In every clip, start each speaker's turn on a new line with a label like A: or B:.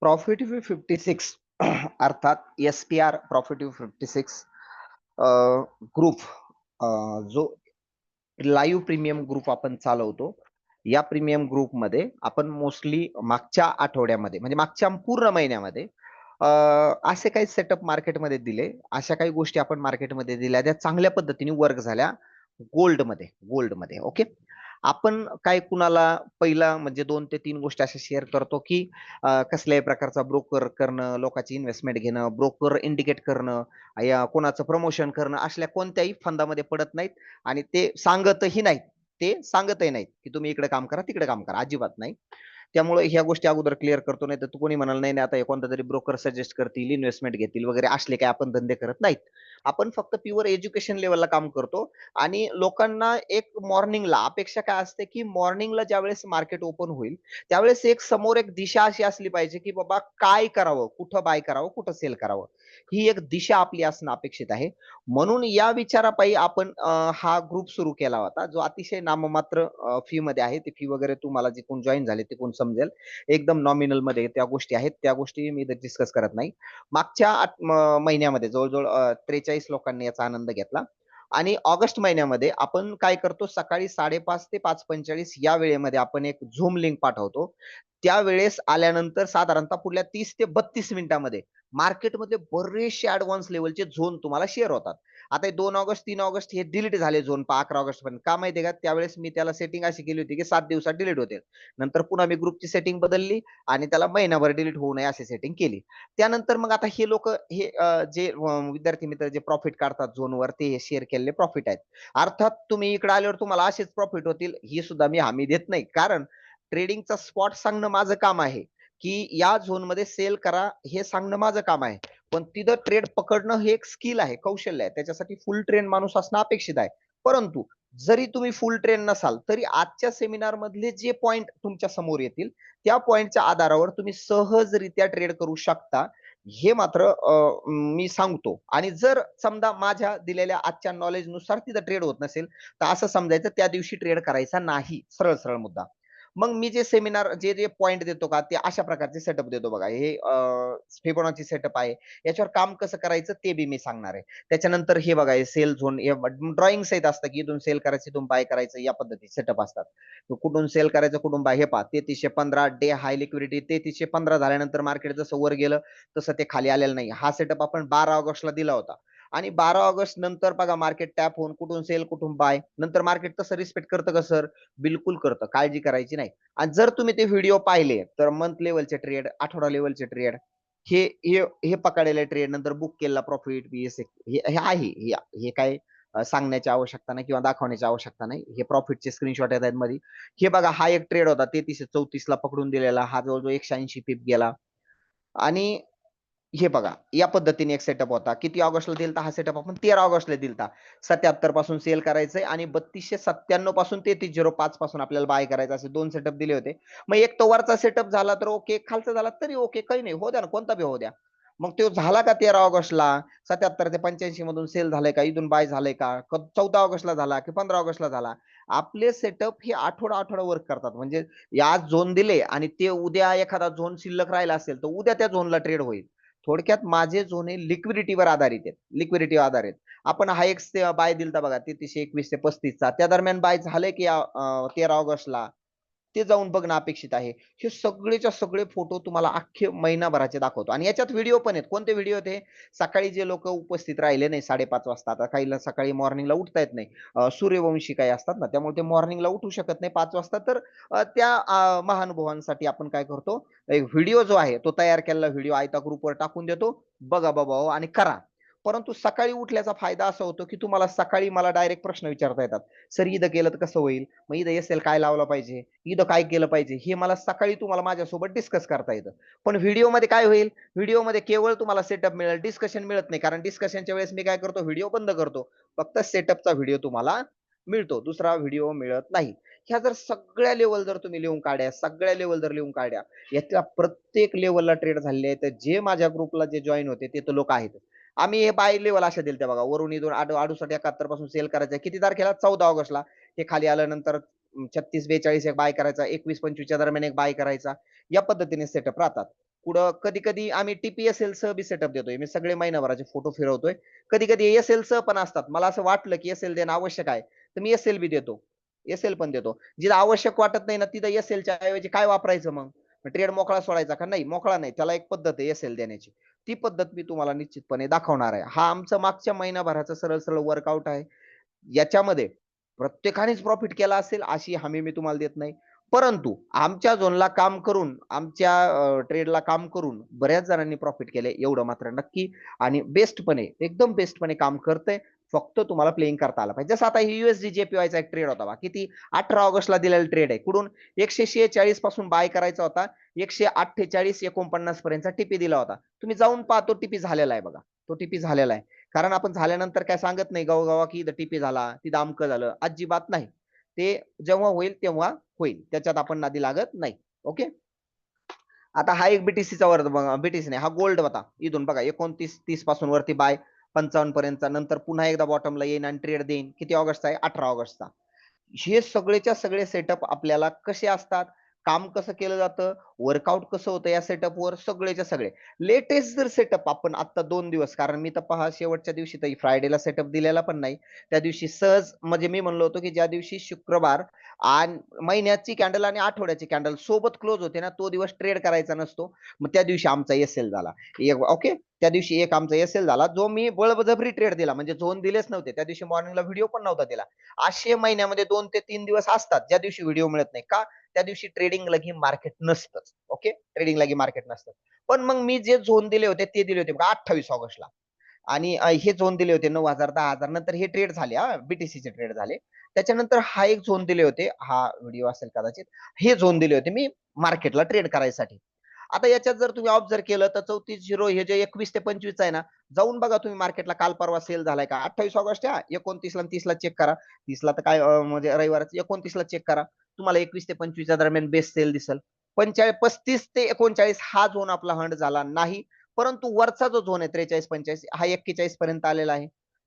A: Profit 56 अर्थात S-P-R profit 56 group जो live premium group आपण चालवतो. या प्रीमियम ग्रुपमध्ये आपण मोस्टली मागच्या आठवड्यामध्ये म्हणजे मागच्या पूर्ण महिन्यामध्ये असे काही सेटअप मार्केटमध्ये दिले, अशा काही गोष्टी आपण मार्केटमध्ये दिल्या, त्या चांगल्या पद्धतीने वर्क झाल्या गोल्डमध्ये. गोल्डमध्ये ओके. आपण काय कुणाला पहिला म्हणजे 2 ते 3 गोष्टी अशा शेअर करतो, की कसल्याही प्रकारचा ब्रोकर करणं, लोकांची इन्व्हेस्टमेंट घेणं, ब्रोकर इंडिकेट करणं, या कोणाचं प्रमोशन करणं, असल्या कोणत्याही फंदामध्ये पडत नाहीत आणि ते सांगतही नाहीत. ते सांगतही नाहीत, की तुम्ही इकडे काम करा, तिकडे काम करा. अजिबात नाही. त्यामुळे ह्या गोष्टी अगोदर क्लिअर करतो. नाही तर तू कोणी म्हणाल, "नाही, नाही, आता हे कोणता तरी ब्रोकर सजेस्ट करतील, इन्व्हेस्टमेंट घेतील वगैरे." असले काही आपण धंदे करत नाहीत. आपण फक्त प्युअर एज्युकेशन लेव्हलला काम करतो आणि लोकांना एक मॉर्निंगला अपेक्षा काय असते, की मॉर्निंगला ज्यावेळेस मार्केट ओपन होईल, त्यावेळेस एक समोर एक दिशा अशी असली पाहिजे, की बाबा काय करावं, कुठं बाय करावं, कुठं सेल करावं. ही एक दिशा आपली असणं अपेक्षित आहे. म्हणून या विचारापायी आपण हा ग्रुप सुरू केला होता, जो अतिशय नाममात्र फीमध्ये आहे. ती फी वगैरे तुम्हाला जे कोण जॉइन झाले ते कोण समजेल. एकदम नॉमिनलमध्ये त्या गोष्टी आहेत. त्या गोष्टी मी इथे डिस्कस करत नाही. मागच्या महिन्यामध्ये जवळ-जवळ 43 लोकांनी याचा आनंद घेतला आणि ऑगस्ट महिन्यामध्ये आपण काय करतो, सकाळी 5:30 ते 5:45 या वेळेमध्ये आपण एक Zoom लिंक पाठवतो. त्यावेळेस आल्यानंतर साधारणतः पुढल्या 30 ते 32 मिनिटामध्ये मार्केटमध्ये बरेचसे ॲडव्हान्स लेव्हलचे झोन तुम्हाला शेअर होतात. आता हे 2 ऑगस्ट, 3 ऑगस्ट हे डिलीट झाले झोन 11 ऑगस्टपर्यंत. का माहिती आहे का? त्यावेळेस मी त्याला सेटिंग अशी केली होती, की 7 दिवसात डिलीट होतील. नंतर पुन्हा मी ग्रुपची सेटिंग बदलली आणि त्याला महिनाभर डिलीट होऊ नये अशी सेटिंग केली. त्यानंतर मग आता हे लोकं हे जे विद्यार्थी मित्र जे प्रॉफिट काढतात झोनवर ते शेअर केलेले प्रॉफिट आहेत. अर्थात तुम्ही इकडे आल्यावर तुम्हाला असेच प्रॉफिट होतील ही सुद्धा मी हमी देत नाही. कारण ट्रेडिंगचा स्पॉट सांगणं माझं काम आहे, की या झोनमध्ये सेल करा हे सांगणं माझं काम आहे. पण तिथं ट्रेड पकडणं हे एक स्किल आहे, कौशल्य आहे. त्याच्यासाठी फुल ट्रेन माणूस असणं अपेक्षित आहे. परंतु जरी तुम्ही फुल ट्रेन नसाल, तरी आजच्या सेमिनार मधले जे पॉइंट तुमच्या समोर येतील, त्या पॉइंटच्या आधारावर तुम्ही सहजरित्या ट्रेड करू शकता. हे मात्र मी सांगतो आणि जर समजा माझ्या दिलेल्या आजच्या नॉलेजनुसार तिथं ट्रेड होत नसेल, तर असं समजायचं त्या दिवशी ट्रेड करायचा नाही. सरळ-सरळ मुद्दा. मग मी जे सेमिनार जे पॉइंट देतो का, ते अशा प्रकारचे सेटअप देतो बघा. हे फिबोनाची सेटअप आहे. याच्यावर काम कसं करायचं ते बी मी सांगणार आहे. त्याच्यानंतर हे बघा, हे सेल झोन हे ड्रॉइंग सहित असतं, की इथून सेल करायचं, इथून बाय करायचं या पद्धतीचे सेटअप असतात. कुठून सेल करायचं, कुठून बाय हे पहा 3315 डे हाय लिक्विडिटी 3315 झाल्यानंतर मार्केट जसं वर गेलं, तसं ते खाली आलेलं नाही. हा सेटअप आपण 12 ऑगस्टला दिला होता. आणि 12 ऑगस्ट नंतर बघा मार्केट टॅप होऊन कुठून सेल, कुठून बाय. नंतर मार्केट तसं रिस्पेक्ट करतं का सर? बिलकुल करतं. काळजी करायची नाही. आणि जर तुम्ही ते व्हिडिओ पाहिले, तर मंथ लेव्हलचे ट्रेड, आठवडा लेव्हलचे ट्रेड हे हे हे पकडलेले ट्रेड नंतर बुक केलेला प्रॉफिट, बीएसए हे हे आहे. हे काय सांगण्याची आवश्यकता नाही किंवा दाखवण्याची आवश्यकता नाही. हे प्रॉफिटचे स्क्रीनशॉट येत आहेत मध्ये. हे बघा हा एक ट्रेड होता 3334 ला पकडून दिलेला. हा जवळ-जवळ 180 पीप गेला आणि हे बघा, या पद्धतीने एक सेटअप होता. किती ऑगस्टला दिलता हा सेटअप आपण 13 ऑगस्टला दिलता. 77 पासून सेल करायचंय आणि 3297 पासून 3305 पासून आपल्याला बाय करायचं असे 2 सेटअप दिले होते. मग एक तो वरचा सेटअप झाला तर ओके, खालचा झाला तरी ओके, काही नाही. होऊ द्या ना, कोणता बी होऊ द्या. मग तो झाला का 13 ऑगस्टला 77 ते 85 मधून सेल झालंय का? इथून बाय झालंय का? 14 ऑगस्टला झाला की 15 ऑगस्टला झाला? आपले सेटअप हे आठवडा वर्क करतात. म्हणजे आज झोन दिले आणि ते उद्या एखादा झोन शिल्लक राहिला असेल, तर उद्या त्या झोनला ट्रेड होईल. थोडक्यात माझे झोन हे लिक्विडिटीवर आधारित आहेत. लिक्विडिटीवर आधारित. आपण हा एक बाय दिलता बघा 3321 ते 35 चा. त्या दरम्यान बाय झालंय की 13 ऑगस्टला. ते जाऊन बघणं अपेक्षित आहे. हे सगळेच्या सगळे फोटो तुम्हाला अख्खे महिनाभराचे दाखवतो आणि याच्यात व्हिडिओ पण आहेत. कोणते व्हिडिओ आहेत हे? सकाळी जे लोकं उपस्थित राहिले नाही 5:30 वाजता. आता काहीला सकाळी मॉर्निंगला उठता येत नाही. सूर्यवंशी काही असतात ना, त्यामुळे ते मॉर्निंगला उठू शकत नाही 5 वाजता. तर त्या महानुभावांसाठी आपण काय करतो, एक व्हिडिओ जो आहे तो तयार केलेला व्हिडिओ आयता ग्रुपवर टाकून देतो. बघा बाबा हो आणि करा. परंतु सकाळी उठल्याचा फायदा असा होतो, की तुम्हाला सकाळी मला डायरेक्ट प्रश्न विचारता येतात. "सर इथं केलं तर कसं होईल? मग इथं एस-एल काय लावला पाहिजे? इथं काय केलं पाहिजे?" हे मला सकाळी तुम्हाला माझ्यासोबत डिस्कस करता येतं. पण व्हिडिओमध्ये काय होईल? व्हिडिओमध्ये केवळ तुम्हाला सेटअप मिळेल, डिस्कशन मिळत नाही. कारण डिस्कशनच्या वेळेस मी काय करतो, व्हिडिओ बंद करतो. फक्त सेटअपचा व्हिडिओ तुम्हाला मिळतो. दुसरा व्हिडिओ मिळत नाही. ह्या जर सगळ्या लेव्हल जर तुम्ही लिहून काढल्या, सगळ्या लेव्हल जर लिहून काढल्या, यातल्या प्रत्येक लेव्हलला ट्रेड झालेले आहेत. जे माझ्या ग्रुपला जे जॉइन होते ते तर लोक आहेत. आम्ही हे बाय लेव्हल अशा दिलत्या बघा. वरून इथून 68-71 पासून सेल करायचा. किती तारखेला? 14 ऑगस्टला. हे खाली आल्यानंतर 36-42 एक बाय करायचा. 21-25 च्या दरम्यान एक बाय करायचा. या पद्धतीने सेटअप राहतात. कुठं कधी कधी आम्ही TPSL सह बी सेटअप देतोय. मी सगळे महिनाभराचे फोटो फिरवतोय. कधी कधी एसएल सह पण असतात. मला असं वाटलं की एसएल देणं आवश्यक आहे, तर मी एसएल बी देतो. एसएल पण देतो. जिथं आवश्यक वाटत नाही ना, तिथं एसएलच्या ऐवजी काय वापरायचं मग? ट्रेड मोकळा सोडायचा का? नाही, मोकळा नाही. त्याला एक पद्धत आहे एसएल देण्याची. ती पद्धत मी तुम्हाला निश्चितपणे दाखवणार आहे. हा आमचं मागच्या महिनाभराचा सरळ सरळ वर्कआउट आहे. याच्यामध्ये प्रत्येकानेच प्रॉफिट केला असेल अशी हमी मी तुम्हाला देत नाही. परंतु आमच्या झोनला काम करून, आमच्या ट्रेडला काम करून बऱ्याच जणांनी प्रॉफिट केले एवढं मात्र नक्की. आणि बेस्टपणे, एकदम बेस्टपणे काम करतंय. फक्त तुम्हाला प्लेइंग करता आलं पाहिजे. जसं आता USD JPY चा एक ट्रेड होता बघा. किती 18 ऑगस्टला दिलेला ट्रेड आहे. कुठून 146 पासून बाय करायचा होता. 148-49 पर्यंतचा टीपी दिला होता. तुम्ही जाऊन पहा, तो टीपी झालेला आहे बघा. तो टीपी झालेला आहे. कारण आपण झाल्यानंतर काय सांगत नाही गवगवा की इथं टीपी झाला, तिथं अमकं झालं. अजिबात नाही. ते जेव्हा होईल तेव्हा होईल. त्याच्यात आपण नादी लागत नाही. ओके. आता हा एक बीटीसीचा वर बीटीसी नाही, हा गोल्ड होता. इथून बघा 29-30 पासून वरती बाय 55 पर्यंतचा, नंतर पुन्हा एकदा बॉटमला येईन आणि ट्रेड देईन. किती ऑगस्टचा आहे? 18 ऑगस्टचा. हे सगळेच्या सगळे सेटअप आपल्याला कसे असतात, काम कसं केलं जातं, वर्कआउट कसं होतं या सेटअपवर, सगळेच्या सगळे. लेटेस्ट जर सेटअप आपण आता 2 दिवस, कारण मी तर पहा शेवटच्या दिवशी तर फ्रायडेला सेटअप दिलेला पण नाही. त्या दिवशी सहज म्हणजे मी म्हणलो होतो, की ज्या दिवशी शुक्रवार आणि महिन्याची कॅन्डल आणि आठवड्याची कॅन्डल सोबत क्लोज होते ना, तो दिवस ट्रेड करायचा नसतो. मग त्या दिवशी आमचा एसएल झाला. ओके. त्या दिवशी एक आमचा एसएल झाला, जो मी बळजबरी ट्रेड दिला. म्हणजे झोन दिलेच नव्हते. त्या दिवशी मॉर्निंगला व्हिडिओ पण नव्हता दिला. असे महिन्यामध्ये 2 ते 3 दिवस असतात, ज्या दिवशी व्हिडिओ मिळत नाही. का? त्या दिवशी ट्रेडिंग लगी मार्केट नसतंच. ओके. ट्रेडिंग लगी मार्केट नसतं. पण मग मी जे झोन दिले होते ते दिले होते बघा 28 ऑगस्टला. आणि हे झोन दिले होते 9,000, 10,000. नंतर हे ट्रेड झाले, बीटीसीचे ट्रेड झाले. त्याच्यानंतर हा एक झोन दिले होते. हा व्हिडिओ असेल कदाचित. हे झोन दिले होते मी मार्केटला ट्रेड करायसाठी. आता याच्यात जर तुम्ही ऑब्झर्व्ह केलं तर 34.0 हे जे 21 ते 25 आहे ना, जाऊन बघा तुम्ही मार्केटला काल परवा सेल झालाय का? 28 ऑगस्ट आहे, 29 ला आणि 30 ला चेक करा. 30 ला तर काय म्हणजे रविवारचं, 29 ला चेक करा. तुम्हाला 21 ते 25 च्या दरम्यान बेस्ट सेल दिसेल. 35 ते 39 हा झोन आपला हंड झाला नाही. परंतु वरचा जो झोन आहे 43-45 हा 41 पर्यंत आलेला आहे.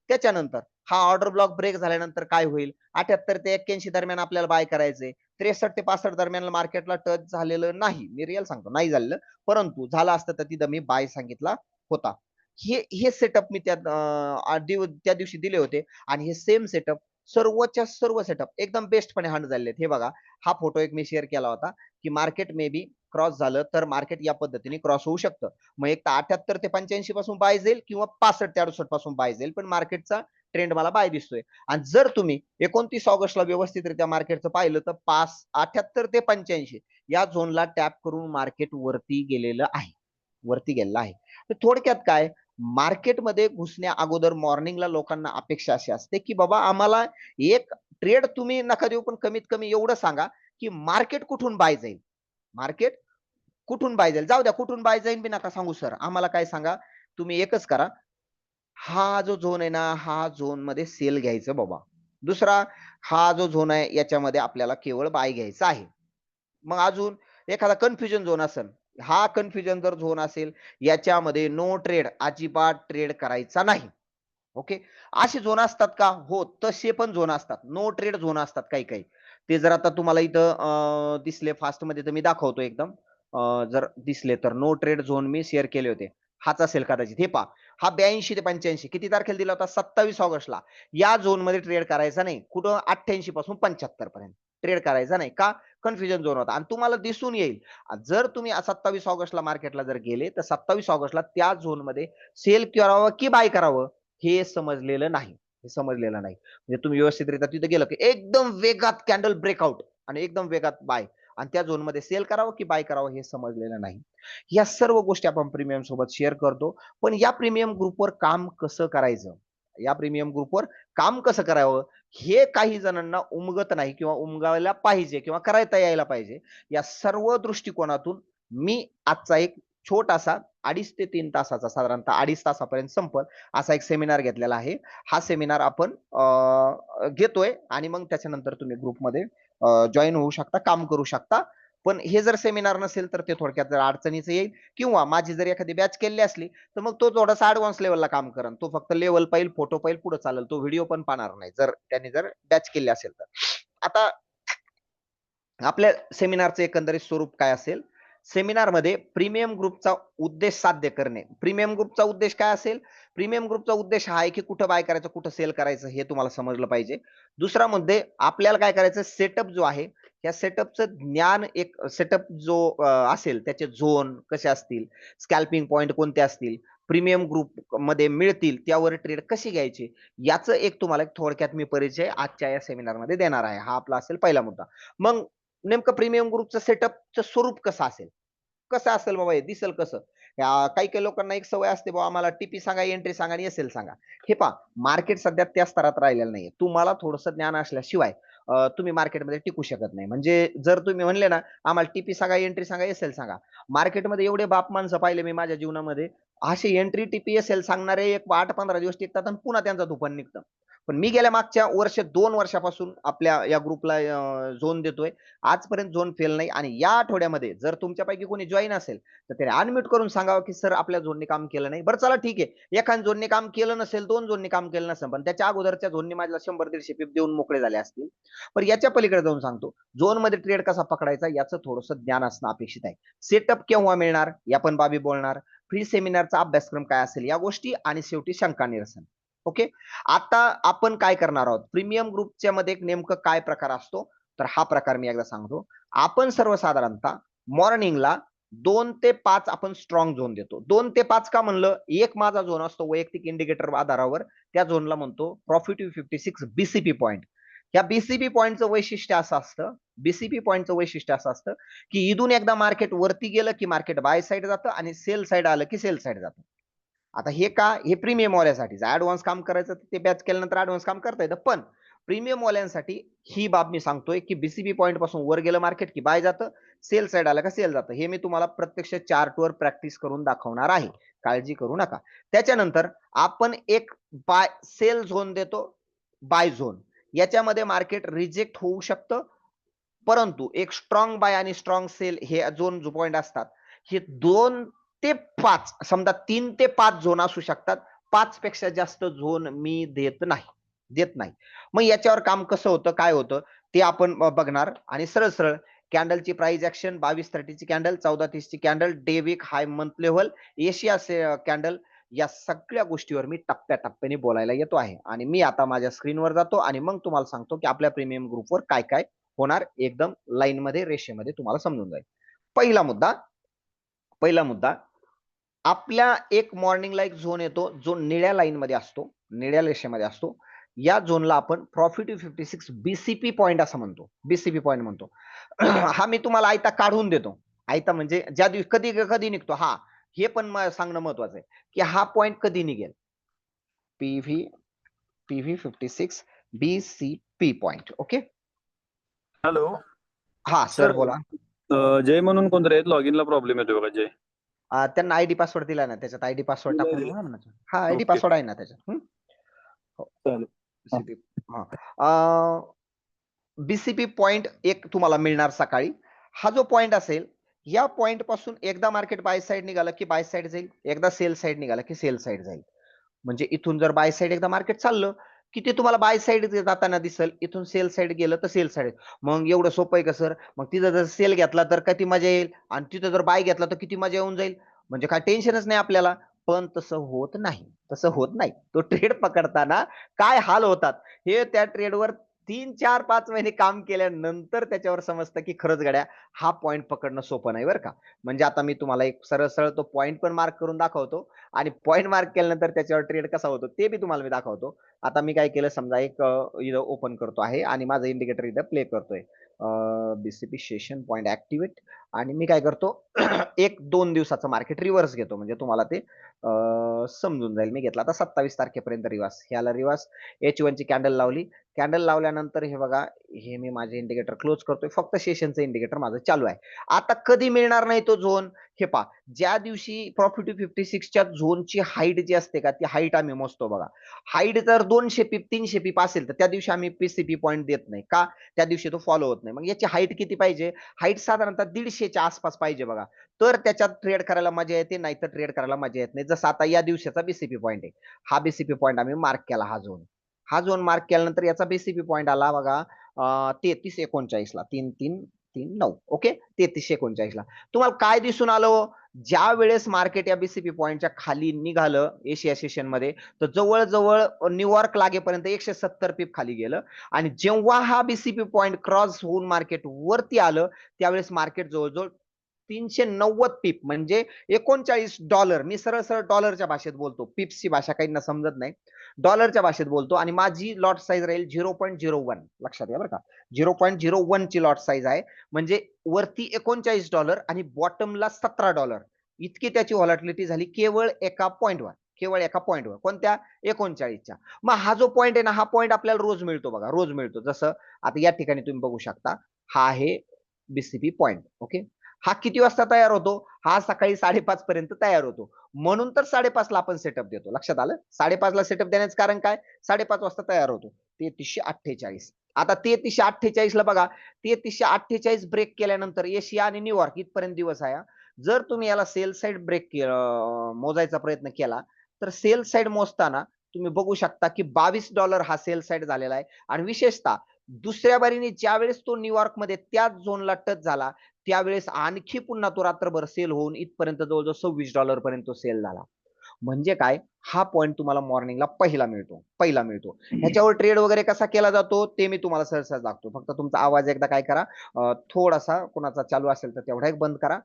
A: त्याच्यानंतर हा ऑर्डर ब्लॉक ब्रेक झाल्यानंतर काय होईल? 78 ते 81 दरम्यान आपल्याला बाय करायचंय. 63 ते 65 दरम्यान मार्केटला टच झालेलं नाही. मी रिअल सांगतो, नाही झालेलं. परंतु झालं असतं तर तिथं मी बाय सांगितला होता. हे सेटअप मी त्या दिवशी दिले होते आणि हे सेम सेटअप सर्वच्या सर्व सेटअप एकदम बेस्टपणे हँड झालेले आहेत. हे बघा, हा फोटो एक मी शेअर केला होता, की मार्केट मे बी क्रॉस झालं तर मार्केट या पद्धतीने क्रॉस होऊ शकतं. मग एक तर 78 ते 85 पासून बाय जाईल किंवा 65 ते 68 पासून बाय जाईल, पण मार्केटचा ट्रेंड मला बाय दिसतोय. आणि जर तुम्ही 29 ऑगस्टला व्यवस्थितरित्या मार्केटचं पाहिलं तर 78 ते 85 या झोनला टॅप करून मार्केट वरती गेलेलं आहे. वरती गेलेलं आहे. तर थोडक्यात काय, मार्केटमध्ये घुसण्या अगोदर मॉर्निंगला लोकांना अपेक्षा अशी असते, की बाबा आम्हाला एक ट्रेड तुम्ही नका देऊ, पण कमीत कमी एवढं सांगा, की मार्केट कुठून बाय जाईल? मार्केट कुठून बाय जाईल? जाऊ द्या, कुठून बाय जाईल बी नका सांगू सर. आम्हाला काय सांगा, तुम्ही एकच करा, हा जो झोन आहे ना, हा झोनमध्ये सेल घ्यायचं बाबा. दुसरा, हा जो झोन आहे याच्यामध्ये आपल्याला केवळ बाय घ्यायचा आहे. मग अजून एखादा कन्फ्युजन झोन असेल. हा कन्फ्युजन जर झोन असेल, याच्यामध्ये नो ट्रेड, अजिबात ट्रेड करायचा नाही. ओके. असे झोन असतात का? हो, तसे पण झोन असतात. नो ट्रेड झोन असतात काही-काही. ते जर आता तुम्हाला इथं दिसले फास्टमध्ये तर मी दाखवतो एकदम. जर दिसले तर नो ट्रेड झोन मी शेअर केले होते. हाच असेल कदाचित. हे पहा. हा 82 ते 85 किती तारखेला दिला होता? 27 ऑगस्टला. या झोनमध्ये ट्रेड करायचा नाही. कुठं? 88 पासून 75 पर्यंत. ट्रेड करायचा नाही. का? कन्फ्युजन झोन होता आणि तुम्हाला दिसून येईल. जर तुम्ही 27 ऑगस्टला मार्केटला जर गेले, तर 27 ऑगस्टला त्या झोनमध्ये सेल करावं की बाय करावं? हे समजलेलं नाही. हे समजलेलं नाही. म्हणजे तुम्ही व्यवस्थितरित्या तिथे गेलं, की एकदम वेगात कॅन्डल ब्रेकआउट आणि एकदम वेगात बाय आणि त्या झोनमध्ये सेल करावं की बाय करावं हे समजलेलं नाही. या सर्व गोष्टी आपण प्रीमियम सोबत शेअर करतो. पण या प्रीमियम ग्रुपवर काम कसं करायचं? या प्रीमियम ग्रुपवर काम कसं करावं? हे काही जणांना उमगत नाही किंवा उमगायला पाहिजे किंवा करता यायला पाहिजे. या सर्व दृष्टिकोनातून मी आजचा एक छोटासा 2.5 ते 3 तासाचा, साधारणतः 2.5 तासापर्यंत संपल असा एक सेमिनार घेतलेला आहे. हा सेमिनार आपण घेतोय आणि मग त्याच्यानंतर तुम्ही ग्रुपमध्ये जॉइन होऊ शकता, काम करू शकता. पण हे जर सेमिनार नसेल तर ते थोडक्यात जर अडचणीचं येईल किंवा माझी जर एखादी बॅच केली असली, तर मग तो थोडासा ॲडव्हान्स लेव्हलला काम करेल. तो फक्त लेव्हल पाहिल, फोटो पाहिल, पुढे चालेल. तो व्हिडिओ पण पाहणार नाही, जर त्याने जर बॅच केली असेल तर. आता आपल्या सेमिनारचं एकंदरीत स्वरूप काय असेल? सेमिनार मध्ये प्रीमियम ग्रुपचा उद्देश साध्य करणे. प्रीमियम ग्रुपचा उद्देश काय असेल? प्रीमियम ग्रुपचा उद्देश हा आहे की कुठं बाय करायचं, कुठं सेल करायचं हे तुम्हाला समजलं पाहिजे. दुसरा मुद्दे आपल्याला काय करायचं, सेटअप जो आहे या सेटअपचं ज्ञान, एक सेटअप जो असेल त्याचे झोन कसे असतील, स्कॅल्पिंग पॉइंट कोणते असतील, प्रीमियम ग्रुप मध्ये मिळतील त्यावर ट्रेड कशी घ्यायची, याचं एक तुम्हाला थोडक्यात मी परिचय आजच्या या सेमिनार मध्ये देणार आहे. हा आपला असेल पहिला मुद्दा. मग नेमकं प्रीमियम ग्रुपचं सेटअपचं स्वरूप कसं असेल, कसं असेल बाबा, हे दिसेल कसं? काही काही लोकांना एक सवय असते, बाबा आम्हाला टीपी सांगा, एंट्री सांगा आणि एसएल सांगा. हे पहा, मार्केट सध्या त्या स्तरात राहिलेलं नाहीये. तुम्हाला थोडंसं ज्ञान असल्याशिवाय तुम्ही मार्केटमध्ये टिकू शकत नाही. म्हणजे जर तुम्ही म्हणले ना, आम्हाला टीपी सांगा, एंट्री सांगा, एसएल सांगा. मार्केटमध्ये एवढे बाप माणसं पाहिले मी माझ्या जीवनामध्ये, असे एंट्री, टीपी, एसएल सांगणारे एक 8-15 दिवस टिकतात आणि पुन्हा त्यांचं धुपण निघतं. पण मी गेल्या मागच्या 2 वर्षापासून आपल्या या ग्रुपला झोन देतोय. आजपर्यंत झोन फेल नाही आणि या आठवड्यामध्ये जर तुमच्यापैकी कोणी जॉइन असेल, तर त्याने अनम्यूट करून सांगावं, की सर आपल्या झोनने काम केलं नाही. बरं चला ठीक आहे. एखाद्या झोनने काम केलं नसेल, 2 झोनने काम केलं नसेल, पण त्याच्या अगोदरच्या झोनने माझ्याला 100-150 पिप देऊन मोकळे झाले असतील. पण याच्या पलीकडे जाऊन सांगतो, झोनमध्ये ट्रेड कसा पकडायचा याचं थोडंसं ज्ञान असणं अपेक्षित आहे. सेटअप केव्हा मिळणार या पण बाबी बोलणार. फ्री सेमिनारचा अभ्यासक्रम काय असेल या गोष्टी आणि शेवटी शंका निरसन. ओके. आता आपण काय करणार आहोत, प्रीमियम ग्रुपच्या मध्ये नेमकं काय प्रकार असतो, तर हा प्रकार मी एकदा सांगतो. आपण सर्वसाधारणतः मॉर्निंगला 2 ते 5 आपण स्ट्रॉंग झोन देतो. 2 ते 5 का म्हणलं? एक माझा झोन असतो वैयक्तिक इंडिकेटर आधारावर. त्या झोनला म्हणतो प्रॉफिट 56 बीसीपी पॉइंट. या बीसीपी पॉइंटचं वैशिष्ट्य असं असतं, बीसीपी पॉइंटचं वैशिष्ट्य असं असतं, की इथून एकदा मार्केट वरती गेलं की मार्केट बाय साइड जातं आणि सेल साइड आलं की सेल साइड जातं. आता हे का? हे प्रीमियम वाल्यासाठीच. ॲडव्हान्स काम करायचं तर ते बॅच केल्यानंतर ॲडव्हान्स काम करता येतं. पण प्रीमियम वाल्यांसाठी ही बाब मी सांगतोय, की बीसीबी पॉइंट पासून वर गेलं मार्केट की बाय जातं, सेल साइड आलं का सेल जातं. हे मी तुम्हाला प्रत्यक्ष चार्टवर प्रॅक्टिस करून दाखवणार आहे. काळजी करू नका. त्याच्यानंतर आपण एक बाय सेल झोन देतो, बाय झोन. याच्यामध्ये मार्केट रिजेक्ट होऊ शकतं. परंतु एक स्ट्रॉंग बाय आणि स्ट्रॉंग सेल हे झोन जो पॉइंट असतात, हे 2 ते 5, समजा 3 ते 5 झोन असू शकतात. 5 पेक्षा जास्त झोन मी देत नाही. देत नाही. मग याच्यावर काम कसं होतं, काय होतं ते आपण बघणार आणि सरळ-सरळ कॅन्डलची प्राइस ॲक्शन 22:30 ची कॅन्डल, 14:30 ची कॅन्डल, डे विक हाय मंथ लेव्हल, एशिया कॅन्डल, या सगळ्या गोष्टीवर मी टप्प्याटप्प्याने बोलायला येतो आहे. आणि मी आता माझ्या स्क्रीनवर जातो आणि मग तुम्हाला सांगतो, की आपल्या प्रीमियम ग्रुपवर काय-काय होणार, एकदम लाईनमध्ये, रेषेमध्ये तुम्हाला समजून जाईल. पहिला मुद्दा पहिला मुद्दा, आपल्या एक मॉर्निंगला एक झोन येतो, जो निळ्या लाईनमध्ये असतो, निळ्या रेषेमध्ये असतो. या झोनला आपण प्रॉफिट 56 बीसीपी पॉइंट असं म्हणतो. बीसीपी पॉइंट म्हणतो. हा मी तुम्हाला आयता काढून देतो. आयता म्हणजे ज्या दिवशी कधी कधी निघतो. हा, हे पण सांगणं महत्वाचं आहे, की हा पॉइंट कधी निघेल. PV PV 56 BCP point. Okay.
B: Hello
A: हा सर
B: सर,
A: बोला.
B: जय म्हणून कोणतरी आहेत, लॉग इनला प्रॉब्लेम येतोय बघा. जय
A: त्यांना आयडी पासवर्ड दिला ना, त्याच्यात आयडी पासवर्ड
B: दिलाय
A: टाकून
B: दिलाय.
A: बघा ना. हा आयडी
B: ओके,
A: पासवर्ड आहे ना त्याच्यात. हो.
B: चालेल. हा.
A: बीसीपी. बीसीपी पॉइंट एक तुम्हाला मिळणार सकाळी. हा जो पॉइंट असेल, या पॉइंट पासून एकदा मार्केट बाय साइड निघालं की बाय साइड जाईल, एकदा सेल साइड निघालं की सेल साइड जाईल. म्हणजे इथून जर बाय साइड एकदा मार्केट चाललं, की ते तुम्हाला बाय साइड जाताना दिसेल. इथून सेल साइड गेलं तर सेल साइड. मग एवढं सोपं आहे का सर? मग तिथं जर सेल घेतला तर किती मजा येईल आणि तिथं जर बाय घेतला तर किती मजा येऊन जाईल. म्हणजे काय टेन्शनच नाही आपल्याला. पण तसं होत नाही. तसं होत नाही. तो ट्रेड पकडताना काय हाल होतात, हे त्या ट्रेडवर 3, 4, 5 महिने काम केल्यानंतर त्याच्यावर समजतं, की खरंच गड्या हा पॉइंट पकडणं सोपं नाही बरं का. म्हणजे आता मी तुम्हाला एक सरळ-सरळ तो पॉइंट पण मार्क करून दाखवतो आणि पॉइंट मार्क केल्यानंतर त्याच्यावर ट्रेड कसा होतो ते बी तुम्हाला मी दाखवतो. आता मी काय केलं, समजा एक इथं ओपन करतो आहे आणि माझं इंडिकेटर इथं प्ले करतोय. बीसीपी सेशन पॉइंट ॲक्टिव्हेट आणि मी काय करतो 1-2 दिवसाचं मार्केट रिव्हर्स घेतो. म्हणजे तुम्हाला ते समजून जाईल. मी घेतला आता 27 तारखेपर्यंत रिव्हर्स. ह्याला रिव्हर्स H1 ची कॅन्डल लावली. कॅन्डल लावल्यानंतर हे बघा, हे मी माझे इंडिकेटर क्लोज करतोय. फक्त सेशनचं इंडिकेटर माझं चालू आहे. आता कधी मिळणार नाही तो झोन? हे पहा, ज्या दिवशी प्रॉफिट 56 च्या झोनची हाईट जी असते का, ती हाईट आम्ही मोजतो बघा. हाईट जर 200 पीप 300 पीप असेल तर त्या दिवशी आम्ही पीसीपी पॉइंट देत नाही. का? त्या दिवशी तो फॉलो होत नाही. मग याची हाईट किती पाहिजे? हाईट साधारणतः 150 च्या आसपास पाहिजे बघा. तर त्याच्यात ट्रेड करायला मजा येते, नाहीतर ट्रेड करायला मजा येत नाही. जसं आता या दिवसाचा बीसीपी पॉइंट आहे. हा बीसीपी पॉइंट आम्ही मार्क केला, हा झोन. हा झोन मार्क केल्यानंतर याचा बीसीपी पॉइंट आला बघा 33-39 ला. 3-3 9 ओके 3339 ला तुम्हाला काय दिसून आलं ज्या वेळेस मार्केट या बीसीपी पॉइंटच्या खाली निघालं एशिया सेशन मध्ये तर जवळजवळ न्यूयॉर्क लागेपर्यंत 170 पीप खाली गेलं आणि जेव्हा हा बीसीपी पॉइंट क्रॉस होऊन मार्केट वरती आलं त्यावेळेस मार्केट जवळजवळ 390 पीप म्हणजे $39 मी सरळ सरळ डॉलरच्या भाषेत बोलतो पिप्सची भाषा काहींना समजत नाही डॉलरच्या भाषेत बोलतो आणि माझी लॉट साईज राहील 0.01 लक्षात घ्या बरं का 0.01 ची लॉट साईज आहे म्हणजे वरती $39 आणि बॉटमला $17 इतकी त्याची व्हॉलॅटिलिटी झाली केवळ एका पॉइंटवर कोणत्या 39च्या मग हा जो पॉइंट आहे ना हा पॉइंट आपल्याला रोज मिळतो बघा रोज मिळतो जसं आता या ठिकाणी तुम्ही बघू शकता हा आहे बीसीपी पॉइंट ओके हा किती वाजता तयार होतो हा सकाळी 5:30 पर्यंत तयार होतो म्हणून तर 5:30 ला आपण सेटअप देतो लक्षात आलं 5:30 ला सेटअप देण्याचं कारण काय 5:30 वाजता तयार होतो 3348 आता 3348 ला बघा 3348 ब्रेक केल्यानंतर एशिया आणि न्यूयॉर्क इथपर्यंत दिवस आहे जर तुम्ही याला सेल साइड ब्रेक मोजायचा प्रयत्न केला तर सेल साइड मोजताना तुम्ही बघू शकता की $22 हा सेल साइड झालेला आहे आणि विशेषतः दुसऱ्या बारीने ज्या वेळेस तो न्यूयॉर्क मध्ये त्याच झोनला टच झाला त्यावेळेस आणखी पुन्हा तो रात्रभर सेल होऊन इथपर्यंत जवळजवळ $26 पर्यंत तो सेल झाला म्हणजे काय हा पॉइंट तुम्हाला मॉर्निंगला पहिला मिळतो ह्याच्यावर ट्रेड वगैरे कसा केला जातो ते मी तुम्हाला सहज दाखवतो फक्त तुमचा आवाज एकदा काय करा थोडासा कोणाचा चालू असेल तर तेवढा एक बंद करा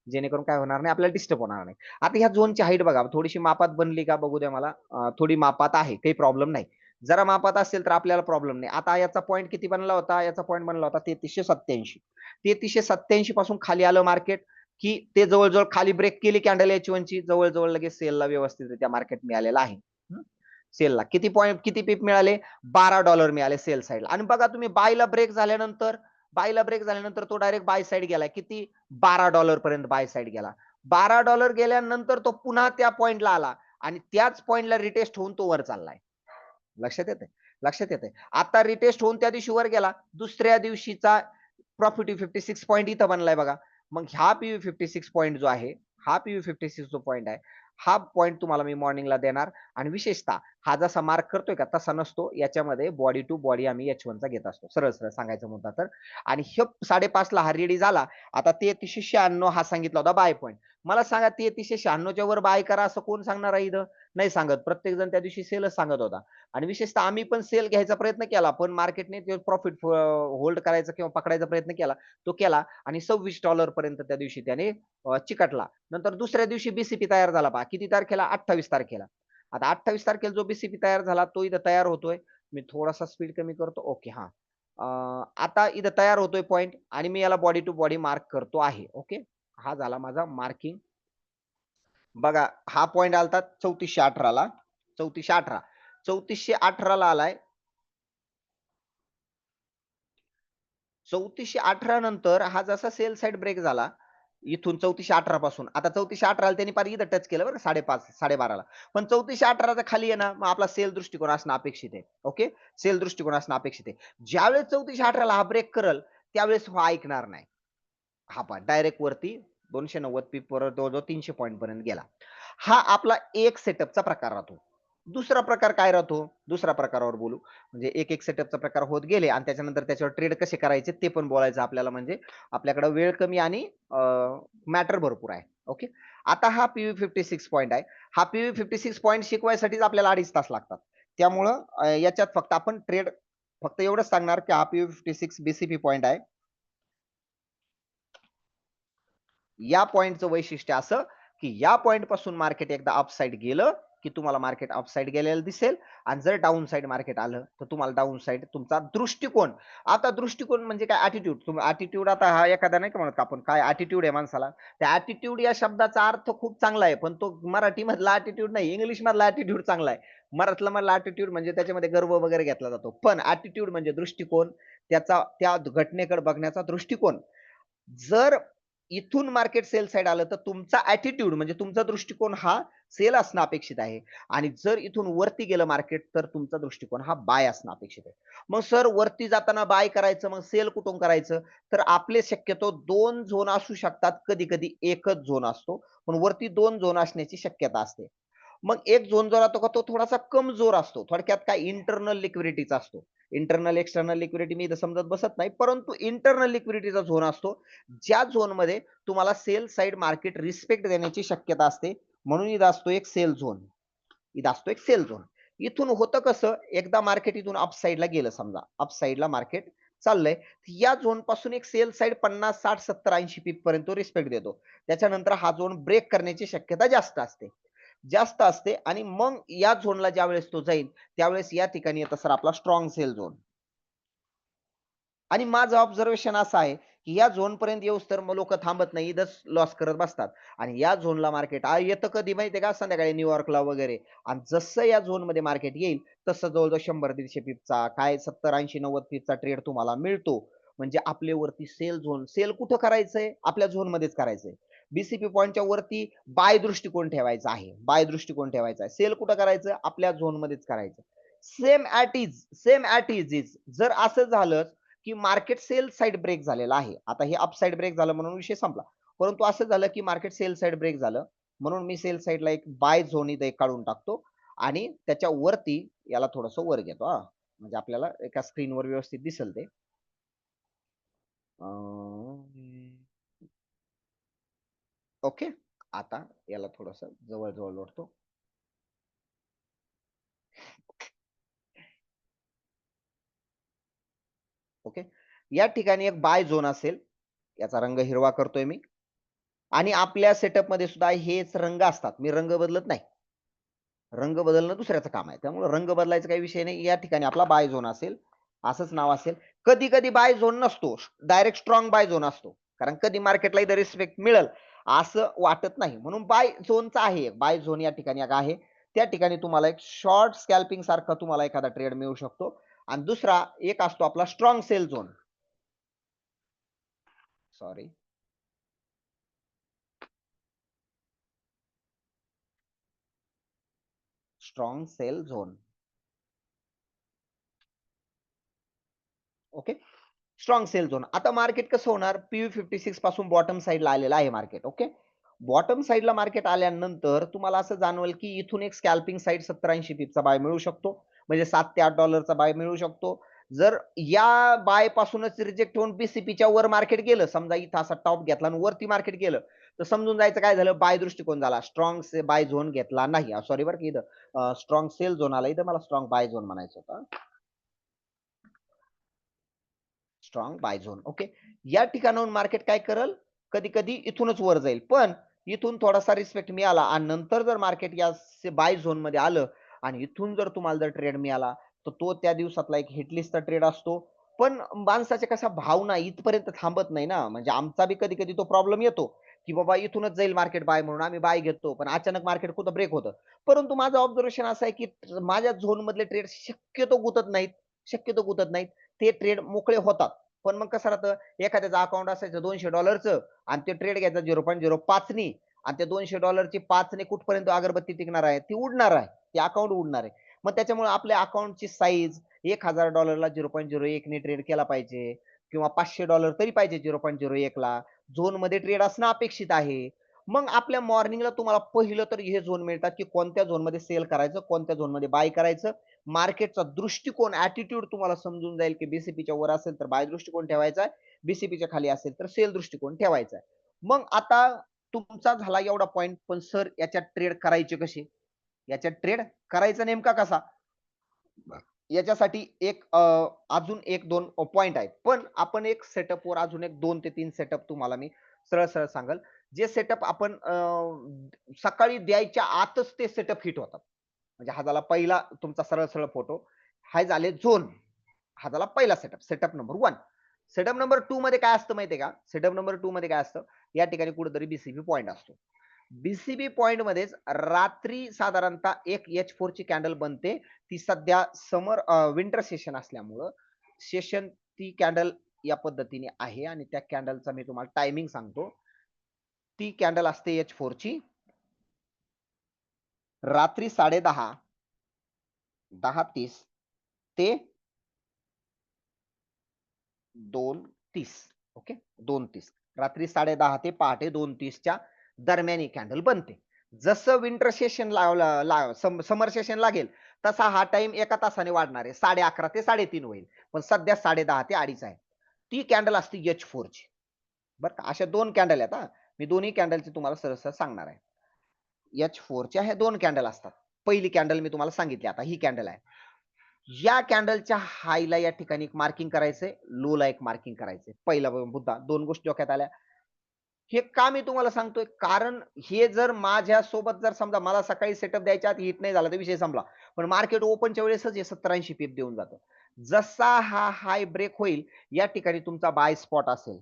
A: जेणेकरून काय होणार नाही आपल्याला डिस्टर्ब होणार नाही आता ह्या झोनची हाईट बघा थोडीशी मापात बनली का बघू द्या मला थोडी मापात आहे काही प्रॉब्लेम नाही जरा मापात असेल तर आपल्याला प्रॉब्लेम नाही आता याचा पॉईंट किती बनला होता याचा पॉईंट बनला होता 3387 पासून खाली आलं मार्केट की ते जवळजवळ खाली ब्रेक केली कॅन्डल H1 ची जवळजवळ लगेच सेलला व्यवस्थितरित्या मार्केट मिळालेला आहे सेलला किती पीप मिळाले $12 मिळाले सेल साइडला आणि बघा तुम्ही बायला ब्रेक झाल्यानंतर तो डायरेक्ट बाय साइड गेला किती $12 पर्यंत बाय साइड गेला $12 गेल्यानंतर तो पुन्हा त्या पॉइंटला आला आणि त्याच पॉइंटला रिटेस्ट होऊन तो वर चाललाय लक्षात येते आता रिटेस्ट होऊन त्या दिवशी वर गेला दुसऱ्या दिवशीचा प्रॉफिट 56 पॉईंट इथं बनलाय बघा मग हा पीव्ही 56 पॉईंट जो आहे हा पीव्ही 56 जो पॉईंट आहे हा पॉईंट तुम्हाला मी मॉर्निंगला देणार आणि विशेषतः हा जसा मार्क करतोय का तसा नसतो याच्यामध्ये बॉडी टू बॉडी आम्ही H1 चा घेत असतो सरळ सांगायचा मुद्दा तर आणि हे 5:30 ला हा रेडी झाला आता 3396 हा सांगितला होता बाय पॉईंट मला सांगा 3396 च्या वर बाय करा असं कोण सांगणार आहे इथं नाही सांगत प्रत्येक जण त्या दिवशी सेलच सांगत होता आणि विशेषतः आम्ही पण सेल घ्यायचा प्रयत्न केला पण मार्केटने ते प्रॉफिट होल्ड करायचा किंवा पकडायचा प्रयत्न केला तो केला आणि $26 पर्यंत त्या दिवशी त्याने चिकटला नंतर दुसऱ्या दिवशी बीसीपी तयार झाला पहा किती तारखेला 28 तारखेला आता 28 तारखेला जो बीसीपी तयार झाला तो इथं तयार होतोय मी थोडासा स्पीड कमी करतो ओके हा आता इथं तयार होतोय पॉइंट आणि मी याला बॉडी टू बॉडी मार्क करतो आहे ओके हा झाला माझा मार्किंग बघा हा पॉइंट आलता 3418 ला 3418 ला आलाय 3418 नंतर हा जसा सेल साइड ब्रेक झाला इथून 3418 पासून आता 3418 ला त्यांनी पार इथं टच केलं बरं 5:30 12:30 ला पण 3418 खाली आहे ना मग आपला सेल दृष्टिकोन असणं अपेक्षित आहे ओके सेल दृष्टिकोन असणं अपेक्षित आहे ज्यावेळेस 3418 ला हा ब्रेक करल त्यावेळेस हा ऐकणार नाही हा पा डायरेक्ट वरती 290 पीप वर जवळजवळ 300 पॉईंट पर्यंत गेला हा आपला एक सेटअपचा प्रकार राहतो दुसरा प्रकार काय राहतो दुसऱ्या प्रकारावर बोलू म्हणजे एक सेटअपचा प्रकार होत गेले आणि त्याच्यानंतर त्याच्यावर ट्रेड कसे करायचे ते पण बोलायचं आपल्याला म्हणजे आपल्याकडे वेळ कमी आणि मॅटर भरपूर आहे ओके आता हा पीव्ही 56 पॉईंट आहे हा पीव्ही 56 पॉईंट शिकवायसाठीच आपल्याला 2.5 तास लागतात त्यामुळं याच्यात फक्त आपण ट्रेड फक्त एवढंच सांगणार की हा पीव्ही 56 बीसीपी पॉईंट आहे या पॉइंटचं वैशिष्ट्य असं की या पॉइंट पासून मार्केट एकदा अपसाइड गेलं की तुम्हाला मार्केट अपसाइड गेलेलं दिसेल आणि जर डाऊन साइड मार्केट आलं तर तुम्हाला डाऊन साइड तुमचा दृष्टिकोन आता दृष्टिकोन म्हणजे काय ऍटिट्यूड तुम्ही ऍटिट्यूड आता हा एखादा नाही का म्हणत आपण काय ऍटिट्यूड आहे माणसाला त्या ऍटिट्यूड या शब्दाचा अर्थ खूप चांगला आहे पण तो मराठी मधला ऍटिट्यूड नाही इंग्लिश मधला ऍटिट्यूड चांगला आहे मराठला मधला ऍटिट्यूड म्हणजे त्याच्यामध्ये गर्व वगैरे घेतला जातो पण ऍटिट्यूड म्हणजे दृष्टिकोन त्याचा त्या घटनेकडे बघण्याचा दृष्टिकोन जर इथून मार्केट सेल साइड आलं तर तुमचा ऍटिट्यूड म्हणजे तुमचा दृष्टिकोन हा सेल असणं अपेक्षित आहे आणि जर इथून वरती गेलं मार्केट तर तुमचा दृष्टिकोन हा बाय असणं अपेक्षित आहे मग सर वरती जाताना बाय करायचं मग सेल कुठून करायचं तर आपले शक्यतो 2 झोन असू शकतात कधी कधी एकच झोन असतो पण वरती 2 झोन असण्याची शक्यता असते मग एक झोन जो राहतो का तो थोडासा कमजोर असतो थोडक्यात काय इंटरनल लिक्विडिटीचा असतो इंटरनल एक्सटर्नल लिक्विडिटी मी इथं समजत बसत नाही, परंतु इंटरनल लिक्विडिटीचा झोन असतो, ज्या झोनमध्ये तुम्हाला सेल साइड मार्केट रिस्पेक्ट देण्याची शक्यता असते, म्हणून इथं असतो एक सेल झोन. इथं असतो एक सेल झोन. इथून होतं कसं, एकदा मार्केट इथून अप साइडला गेलं, समजा अप साइडला मार्केट चाललंय, या झोन पासून एक सेल साइड 50, 60, 70, 80 पीप पर्यंत तो रिस्पेक्ट देतो. त्याच्यानंतर हा झोन ब्रेक करण्याची शक्यता जास्त असते आणि मग या झोनला ज्यावेळेस तो जाईल, त्यावेळेस या ठिकाणी येतं सर आपला स्ट्रॉंग सेल झोन. आणि माझं ऑब्झर्वेशन असं आहे, की या झोन पर्यंत येऊस तर मग लोक थांबत नाही, इथंच लॉस करत बसतात. आणि या झोनला मार्केट येतं कधी माहितीये का, संध्याकाळी न्यूयॉर्कला वगैरे. आणि जसं या झोनमध्ये मार्केट येईल, तसं जवळजवळ 100-150 पीपचा, काय 70, 80, 90 पीपचा ट्रेड तुम्हाला मिळतो. म्हणजे आपल्या वरती सेल झोन, सेल कुठं करायचंय? आपल्या झोनमध्येच करायचंय. बीसीपी पॉइंटच्या वरती बाय दृष्टिकोन ठेवायचा आहे. बाय दृष्टिकोन ठेवायचा आहे. सेल कुठं करायचं? आपल्या झोनमध्येच करायचं. सेम ॲट इज जर असं झालं, की मार्केट सेल साइड ब्रेक झालेला आहे. आता हे अप साइड ब्रेक झालं म्हणून विषय संपला. परंतु असं झालं, की मार्केट सेल साइड ब्रेक झालं. म्हणून मी सेल साइडला एक बाय झोन इथे काढून टाकतो आणि त्याच्या वरती याला थोडंसं वर घेतो हां. म्हणजे आपल्याला एका स्क्रीनवर व्यवस्थित दिसेल ते. ओके. आता याला थोडंसं जवळ-जवळ ओढतो. ओके. या ठिकाणी एक बाय झोन असेल. याचा रंग हिरवा करतोय मी. आणि आपल्या सेटअपमध्ये सुद्धा हेच रंग असतात. मी रंग बदलत नाही. रंग बदलणं दुसऱ्याचं काम आहे. त्यामुळे रंग बदलायचा काही विषय नाही. या ठिकाणी आपला बाय झोन असेल. असंच नाव असेल. कधी-कधी बाय झोन नसतो. डायरेक्ट स्ट्रॉंग बाय झोन असतो. कारण कधी मार्केटला इथं रिस्पेक्ट मिळेल असं वाटत नाही. म्हणून बाय झोनचा आहे. बाय झोन या ठिकाणी एक आहे. त्या ठिकाणी तुम्हाला एक शॉर्ट स्कॅल्पिंग सारखा तुम्हाला एखादा ट्रेड मिळू शकतो. आणि दुसरा एक असतो आपला strong sell zone. Sorry. Strong sell zone. Okay. Strong sell zone. आता मार्केट कसं होणार? PU56 पासून बॉटम साइडला आलेलं आहे मार्केट. ओके. बॉटम साइडला मार्केट आल्यानंतर तुम्हाला असं जाणवेल, की इथून एक स्कॅल्पिंग साइड 70-80 पीपचा बाय मिळू शकतो. म्हणजे $7 ते $8 बाय मिळू शकतो. जर या बाय पासूनच रिजेक्ट होऊन बीसीपीच्या वर मार्केट गेलं, समजा इथं असा टॉप घेतला आणि वरती मार्केट गेलं, तर समजून जायचं काय झालं? बाय दृष्टिकोन झाला. स्ट्रॉंग बाय झोन घेतला नाही. सॉरी बरं की इथं स्ट्रॉंग सेल झोन आला. इथं मला स्ट्रॉंग बाय झोन म्हणायचं होतं. Strong buy zone. ओके. या ठिकाणाहून मार्केट काय करेल? कधी-कधी इथूनच वर जाईल. पण इथून थोडासा रिस्पेक्ट मिळाला आणि नंतर जर मार्केट या बाय झोनमध्ये आलं आणि इथून जर तुम्हाला जर ट्रेड मिळाला, तर तो त्या दिवसातला एक हिटलिस्टचा ट्रेड असतो. पण माणसाच्या कशा भावना इथपर्यंत थांबत नाही ना. म्हणजे आमचा बी कधी-कधी तो प्रॉब्लेम येतो, की बाबा इथूनच जाईल मार्केट बाय म्हणून आम्ही बाय घेतो. पण अचानक मार्केट कुठं ब्रेक होतं. परंतु माझं ऑब्झर्वेशन असं आहे, की माझ्या झोनमधले ट्रेड शक्यतो गुतत नाहीत. ते ट्रेड मोकळे होतात. पण मग कसं राहतं, एखाद्याचं अकाउंट असायचं $200 आणि ते ट्रेड घ्यायचा 0.05 नी आणि त्या $200 ची 5 ने कुठपर्यंत अगरबत्ती टिकणार आहे? ती उडणार आहे. ते अकाउंट उडणार आहे. मग त्याच्यामुळे आपल्या अकाउंटची साईज $1000 ला 0.01 ने ट्रेड केला पाहिजे किंवा $500 तरी पाहिजे 0.01 ला. झोनमध्ये ट्रेड असणं अपेक्षित आहे. मग आपल्या मॉर्निंगला तुम्हाला पहिलं तर हे झोन मिळतात, की कोणत्या झोनमध्ये सेल करायचं, कोणत्या झोनमध्ये बाय करायचं. मार्केटचा दृष्टिकोन, ॲटिट्यूड तुम्हाला समजून जाईल, की बीसीपीच्या वर असेल तर बाय दृष्टिकोन ठेवायचा आहे. बीसीपीच्या खाली असेल तर सेल दृष्टिकोन ठेवायचा आहे. मग आता तुमचा झाला एवढा पॉइंट, पण सर याच्यात ट्रेड करायचे कसे? याच्यात ट्रेड करायचा नेमका कसा? याच्यासाठी अजून 1-2 पॉइंट आहेत. पण आपण एक सेटअपवर अजून एक 2 ते 3 सेटअप तुम्हाला मी सरळ-सरळ सांगेल. जे सेटअप आपण सकाळी द्यायच्या आतच ते सेटअप हिट होतात. म्हणजे हा झाला पहिला तुमचा सरळ-सरळ फोटो. हे झाले झोन. हा झाला पहिला setup, setup number 1. Setup number 2 मध्ये काय असतं माहिती का? सेटअप नंबर 2 मध्ये काय असतं? या ठिकाणी कुठेतरी बीसीबी पॉइंट असतो. बीसीबी पॉइंट मध्येच रात्री साधारणतः एक H4 ची कॅन्डल बनते. ती सध्या विंटर सेशन असल्यामुळं सेशन ती कॅन्डल या पद्धतीने आहे आणि त्या कॅन्डलचा मी तुम्हाला टायमिंग सांगतो. ती कॅन्डल असते H4 ची रात्री 10:30 10:30 ते 2:30 ओके. 2:30 रात्री 10:30 ते पहाटे 2:30 च्या दरम्यान ही कॅन्डल बनते. जसं विंटर सेशन समर सेशन लागेल, तसा हा टाइम एका तासाने वाढणार आहे. 11:30 ते 3:30 होईल. पण सध्या 10:30 ते 2:30 आहे. ती कॅन्डल असते H4 ची. बरं का. अशा 2 कॅन्डल आहेत हां. मी दोन्ही कॅन्डलचे तुम्हाला सरळ सांगणार आहे. H4 च्या ह्या 2 कॅन्डल असतात. पहिली कॅन्डल मी तुम्हाला सांगितली आता ही कॅन्डल आहे. या कॅन्डलच्या हायला या ठिकाणी एक मार्किंग करायचंय, लोला एक मार्किंग करायचंय. पहिला मुद्दा 2 गोष्टी डोक्यात आल्या. हे का मी तुम्हाला सांगतोय? कारण हे जर माझ्यासोबत जर समजा मला सकाळी सेटअप द्यायच्या आत हिट नाही झाला तर विषय संपला. पण मार्केट ओपनच्या वेळेसच हे 70-80 पीप देऊन जातं. जसा हा हाय ब्रेक होईल, या ठिकाणी तुमचा बाय स्पॉट असेल.